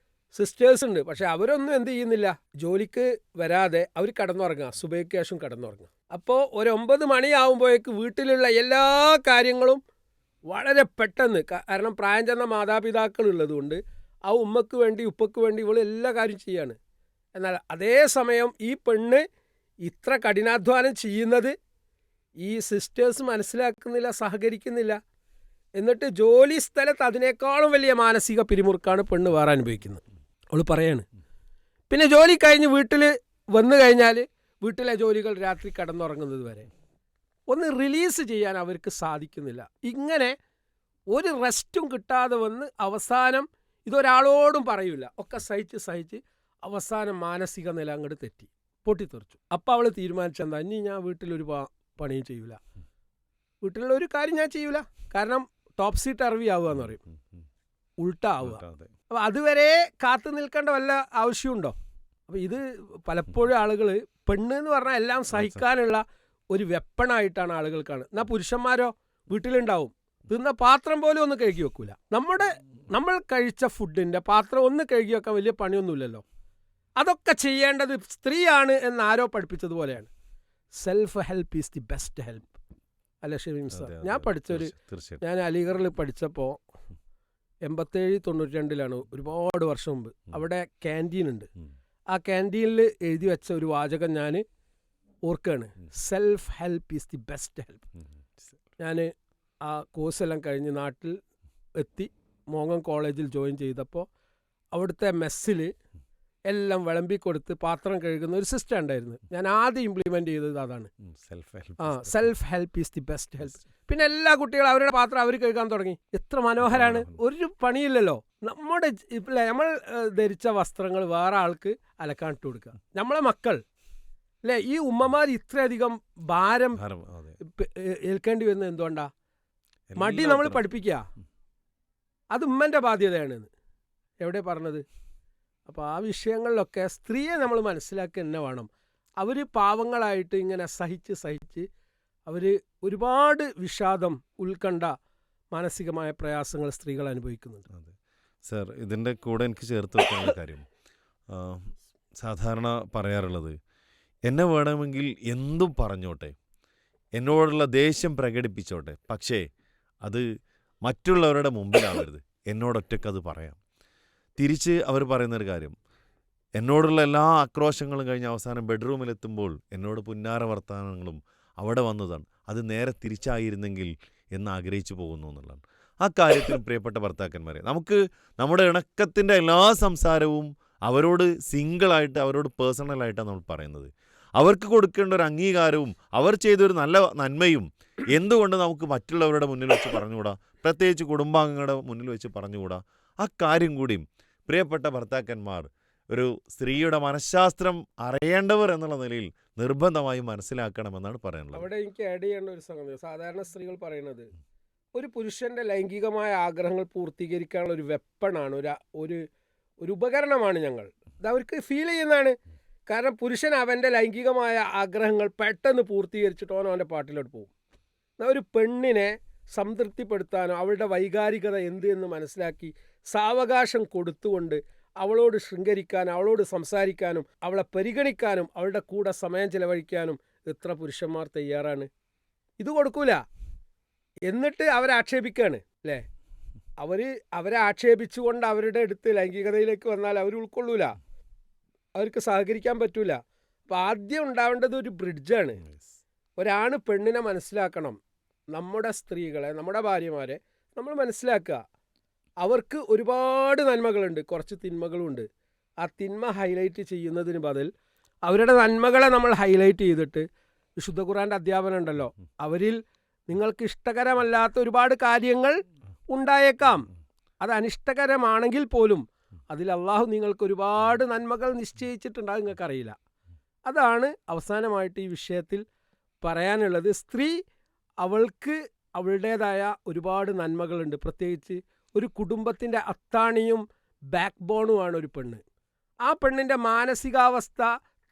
സിസ്റ്റേഴ്സ് ഉണ്ട്. പക്ഷെ അവരൊന്നും എന്ത് ചെയ്യുന്നില്ല, ജോലിക്ക് വരാതെ അവർ കിടന്നുറങ്ങുക, സുബഹിക്ക് ശേഷം കിടന്നുറങ്ങുക. അപ്പോൾ ഒരു 9 മണിയാവുമ്പോഴേക്ക് വീട്ടിലുള്ള എല്ലാ കാര്യങ്ങളും വളരെ പെട്ടെന്ന്, കാരണം പ്രായം ചെന്ന മാതാപിതാക്കൾ ഉള്ളതുകൊണ്ട് ആ ഉമ്മക്ക് വേണ്ടി ഉപ്പക്ക് വേണ്ടി ഇവൾ എല്ലാ കാര്യം ചെയ്യാണ്. എന്നാൽ അതേ സമയം ഈ പെണ്ണ് ഇത്ര കഠിനാധ്വാനം ചെയ്യുന്നത് ഈ സിസ്റ്റേഴ്സ് മനസ്സിലാക്കുന്നില്ല, സഹകരിക്കുന്നില്ല. എന്നിട്ട് ജോലി സ്ഥലത്ത് അതിനേക്കാളും വലിയ മാനസിക പിരിമുറുക്കാണ് പെണ്ണ് വേറെ അനുഭവിക്കുന്നത്. അവൾ പറയാണ്. പിന്നെ ജോലി കഴിഞ്ഞ് വീട്ടിൽ വന്നു കഴിഞ്ഞാൽ വീട്ടിലെ ജോലികൾ രാത്രി കിടന്നുറങ്ങുന്നത് വരെ ഒന്ന് റിലീസ് ചെയ്യാൻ അവർക്ക് സാധിക്കുന്നില്ല. ഇങ്ങനെ ഒരു റെസ്റ്റും കിട്ടാതെ വന്ന് അവസാനം ഇതൊരാളോടും പറയൂല, ഒക്കെ സഹിച്ച് അവസാനം മാനസിക നില അങ്ങോട്ട് തെറ്റി പൊട്ടിത്തെറിച്ചു. അപ്പം അവൾ തീരുമാനിച്ചെന്താ, ഇനി ഞാൻ വീട്ടിലൊരു പണിയും ചെയ്യൂല, വീട്ടിലുള്ള ഒരു കാര്യം ഞാൻ ചെയ്യൂല. കാരണം ടോപ്പ് സീറ്റ് അറവി ആവുക എന്ന് പറയും, ഉൾട്ട ആവുക. അപ്പോൾ അതുവരെ കാത്തു നിൽക്കേണ്ട വല്ല ആവശ്യമുണ്ടോ? അപ്പോൾ ഇത് പലപ്പോഴും ആളുകൾ പെണ്ണ് എന്ന് പറഞ്ഞാൽ എല്ലാം സഹിക്കാനുള്ള ഒരു വെപ്പണായിട്ടാണ് ആളുകൾ കാണുന്നത്. എന്നാൽ പുരുഷന്മാരോ വീട്ടിലുണ്ടാവും, തിന്ന പാത്രം പോലും ഒന്ന് കഴുകി വെക്കൂല. നമ്മുടെ നമ്മൾ കഴിച്ച ഫുഡിൻ്റെ പാത്രം ഒന്ന് കഴുകി വെക്കാൻ വലിയ പണിയൊന്നുമില്ലല്ലോ. അതൊക്കെ ചെയ്യേണ്ടത് സ്ത്രീയാണ് എന്ന് ആരോ പഠിപ്പിച്ചതുപോലെയാണ്. Self help is the best help. അല്ല ഷമീം സാർ, ഞാൻ പഠിച്ചൊരു, ഞാൻ അലിഗറിൽ പഠിച്ചപ്പോൾ 87-92 ഒരുപാട് വർഷം മുമ്പ്. അവിടെ ക്യാൻറ്റീൻ ഉണ്ട്. ആ ക്യാൻറ്റീനിൽ എഴുതി വെച്ച ഒരു വാചകം ഞാൻ ഓർക്കുകയാണ്, self help is the best help. ഞാൻ ആ കോഴ്സെല്ലാം കഴിഞ്ഞ് നാട്ടിൽ എത്തി മോങ്ങം കോളേജിൽ ജോയിൻ ചെയ്തപ്പോൾ അവിടുത്തെ മെസ്സിൽ എല്ലാം വിളമ്പിക്കൊടുത്ത് പാത്രം കഴുകുന്ന ഒരു സിസ്റ്റം ഉണ്ടായിരുന്നു. ഞാൻ ആദ്യം ഇംപ്ലിമെൻ്റ് ചെയ്തത് അതാണ്. Self help is the best help. പിന്നെ എല്ലാ കുട്ടികളും അവരുടെ പാത്രം അവർ കഴുകാൻ തുടങ്ങി. എത്ര മനോഹരമാണ്. ഒരു പണിയില്ലല്ലോ. നമ്മൾ ധരിച്ച വസ്ത്രങ്ങൾ വേറെ ആൾക്ക് അലക്കാൻ ഇട്ട് കൊടുക്കുക. നമ്മളെ മക്കൾ അല്ലേ, ഈ ഉമ്മമാർ ഇത്രയധികം ഭാരം ഏൽക്കേണ്ടി വരുന്നത് എന്തുകൊണ്ടാ? മടി നമ്മൾ പഠിപ്പിക്കുക, അത് ഉമ്മൻ്റെ ബാധ്യതയാണെന്ന് എവിടെ പറഞ്ഞത്? അപ്പോൾ ആ വിഷയങ്ങളിലൊക്കെ സ്ത്രീയെ നമ്മൾ മനസ്സിലാക്കുക തന്നെ വേണം. അവർ പാവങ്ങളായിട്ട് ഇങ്ങനെ സഹിച്ച് അവർ ഒരുപാട് വിഷാദം, ഉത്കണ്ഠ, മാനസികമായ പ്രയാസങ്ങൾ സ്ത്രീകൾ അനുഭവിക്കുന്നുണ്ട്. അതെ സർ, ഇതിൻ്റെ കൂടെ എനിക്ക് ചേർത്ത് വെക്കാനുള്ള കാര്യം, സാധാരണ പറയാറുള്ളത്, എന്നെ വേണമെങ്കിൽ എന്തും പറഞ്ഞോട്ടെ, എന്നോടുള്ള ദേഷ്യം പ്രകടിപ്പിച്ചോട്ടെ, പക്ഷേ അത് മറ്റുള്ളവരുടെ മുമ്പിലാവരുത്, എന്നോടൊറ്റക്കത് പറയാം. തിരിച്ച് അവർ പറയുന്നൊരു കാര്യം, എന്നോടുള്ള എല്ലാ ആക്രോശങ്ങളും കഴിഞ്ഞ് അവസാനം ബെഡ്റൂമിലെത്തുമ്പോൾ എന്നോട് പുന്നാര വർത്തമാനങ്ങളും അവിടെ വന്നതാണ്, അത് നേരെ തിരിച്ചായിരുന്നെങ്കിൽ എന്ന് ആഗ്രഹിച്ചു പോകുന്നു എന്നുള്ളതാണ്. ആ കാര്യത്തിൽ പ്രിയപ്പെട്ട ഭർത്താക്കന്മാരെ, നമുക്ക് നമ്മുടെ ഇണക്കത്തിൻ്റെ എല്ലാ സംസാരവും അവരോട് സിംഗിളായിട്ട്, അവരോട് പേഴ്സണലായിട്ടാണ് നമ്മൾ പറയുന്നത്. അവർക്ക് കൊടുക്കേണ്ട ഒരു അംഗീകാരവും അവർ ചെയ്തൊരു നല്ല നന്മയും എന്തുകൊണ്ട് നമുക്ക് മറ്റുള്ളവരുടെ മുന്നിൽ വെച്ച് പറഞ്ഞുകൂടാ, പ്രത്യേകിച്ച് കുടുംബാംഗങ്ങളുടെ മുന്നിൽ വെച്ച് പറഞ്ഞുകൂടാ? ആ കാര്യം കൂടിയും പ്രിയപ്പെട്ട ഭർത്താക്കന്മാർ ഒരു സ്ത്രീയുടെ മനഃശാസ്ത്രം അറിയേണ്ടവർ എന്നുള്ള നിലയിൽ നിർബന്ധമായും മനസ്സിലാക്കണമെന്നാണ് പറയാനുള്ളത്. അവിടെ എനിക്ക് ആഡ് ചെയ്യേണ്ട ഒരു സംഗതി, സാധാരണ സ്ത്രീകൾ പറയുന്നത് ഒരു പുരുഷൻ്റെ ലൈംഗികമായ ആഗ്രഹങ്ങൾ പൂർത്തീകരിക്കാനുള്ള ഒരു വെപ്പണാണ്, ഒരു ഉപകരണമാണ് ഞങ്ങൾ. ഇത് അവർക്ക് ഫീൽ ചെയ്യുന്നതാണ്. കാരണം പുരുഷൻ അവൻ്റെ ലൈംഗികമായ ആഗ്രഹങ്ങൾ പെട്ടെന്ന് പൂർത്തീകരിച്ചിട്ട് അവൻ്റെ പാട്ടിലോട്ട് പോകും. ഒരു പെണ്ണിനെ സംതൃപ്തിപ്പെടുത്താനോ അവളുടെ വൈകാരികത എന്ത് എന്ന് മനസ്സിലാക്കി സാവകാശം കൊടുത്തുകൊണ്ട് അവളോട് ശൃംഗരിക്കാനും അവളോട് സംസാരിക്കാനും അവളെ പരിഗണിക്കാനും അവളുടെ കൂടെ സമയം ചിലവഴിക്കാനും എത്ര പുരുഷന്മാർ തയ്യാറാണ്? ഇത് കൊടുക്കൂല. എന്നിട്ട് അവരെ ആക്ഷേപിക്കുകയാണ് അല്ലേ? അവരെ ആക്ഷേപിച്ചുകൊണ്ട് അവരുടെ അടുത്ത് ലൈംഗികതയിലേക്ക് വന്നാൽ അവർ ഉൾക്കൊള്ളൂല, അവർക്ക് സഹകരിക്കാൻ പറ്റൂല. അപ്പോൾ ആദ്യം ഉണ്ടാവേണ്ടത് ഒരു ബ്രിഡ്ജാണ്. ഒരാണ് പെണ്ണിനെ മനസ്സിലാക്കണം. നമ്മുടെ സ്ത്രീകളെ, നമ്മുടെ ഭാര്യമാരെ നമ്മൾ മനസ്സിലാക്കുക. അവർക്ക് ഒരുപാട് നന്മകളുണ്ട്, കുറച്ച് തിന്മകളുമുണ്ട്. ആ തിന്മ ഹൈലൈറ്റ് ചെയ്യുന്നതിന് ബദൽ അവരുടെ നന്മകളെ നമ്മൾ ഹൈലൈറ്റ് ചെയ്തിട്ട്, വിശുദ്ധ ഖുർആൻ്റെ അധ്യാപനം ഉണ്ടല്ലോ, അവരിൽ നിങ്ങൾക്ക് ഇഷ്ടകരമല്ലാത്ത ഒരുപാട് കാര്യങ്ങൾ ഉണ്ടായേക്കാം. അത് അനിഷ്ടകരമാണെങ്കിൽ പോലും അതിൽ അള്ളാഹു നിങ്ങൾക്ക് ഒരുപാട് നന്മകൾ നിശ്ചയിച്ചിട്ടുണ്ടാകും, നിങ്ങൾക്കറിയില്ല. അതാണ് അവസാനമായിട്ട് ഈ വിഷയത്തിൽ പറയാനുള്ളത്. സ്ത്രീ അവൾക്ക് അവളുടേതായ ഒരുപാട് നന്മകളുണ്ട്. പ്രത്യേകിച്ച് ഒരു കുടുംബത്തിൻ്റെ അത്താണിയും ബാക്ക് ബോണുമാണ് ഒരു പെണ്ണ്. ആ പെണ്ണിൻ്റെ മാനസികാവസ്ഥ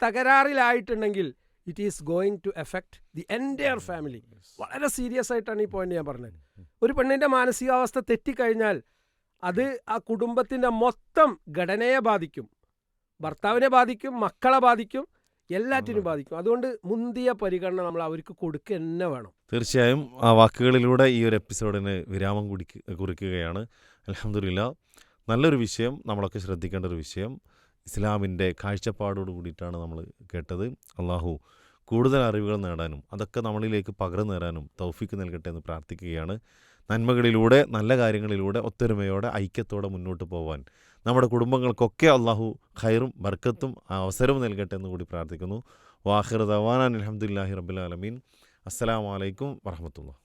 തകരാറിലായിട്ടുണ്ടെങ്കിൽ it is going to effect the entire family. വളരെ സീരിയസ് ആയിട്ടാണ് ഈ പോയിന്റ് ഞാൻ പറഞ്ഞത്. ഒരു പെണ്ണിൻ്റെ മാനസികാവസ്ഥ തെറ്റിക്കഴിഞ്ഞാൽ അത് ആ കുടുംബത്തിൻ്റെ മൊത്തം ഘടനയെ ബാധിക്കും, ഭർത്താവിനെ ബാധിക്കും, മക്കളെ ബാധിക്കും, എല്ലാറ്റിനും ബാധിക്കും. അതുകൊണ്ട് മുന്തിയ പരിഗണന നമ്മൾ അവർക്ക് കൊടുക്കുക തന്നെ വേണം. തീർച്ചയായും ആ വാക്കുകളിലൂടെ ഈ ഒരു എപ്പിസോഡിന് വിരാമം കുറിക്കുകയാണ്. അൽഹംദുലില്ലാ, നല്ലൊരു വിഷയം, നമ്മളൊക്കെ ശ്രദ്ധിക്കേണ്ട ഒരു വിഷയം, ഇസ്ലാമിൻ്റെ കാഴ്ചപ്പാടോട് കൂടിയിട്ടാണ് നമ്മൾ കേട്ടത്. അള്ളാഹു കൂടുതൽ അറിവുകൾ നേടാനും അതൊക്കെ നമ്മളിലേക്ക് പകർന്നു തരാനും തൗഫീക്ക് നൽകട്ടെ എന്ന് പ്രാർത്ഥിക്കുകയാണ്. നന്മകളിലൂടെ, നല്ല കാര്യങ്ങളിലൂടെ, ഒത്തൊരുമയോടെ, ഐക്യത്തോടെ മുന്നോട്ട് പോകാൻ നമ്മുടെ കുടുംബങ്ങൾക്കൊക്കെ അള്ളാഹു ഖൈറും ബർക്കത്തും അവസരവും നൽകട്ടെ എന്ന് കൂടി പ്രാർത്ഥിക്കുന്നു. വാഖിറു ദഅ്വാനാ അൽഹംദുലില്ലാഹി റബ്ബിൽ ആലമീൻ. അസ്സലാമു അലൈക്കും വറഹ്മത്തുള്ളാഹി.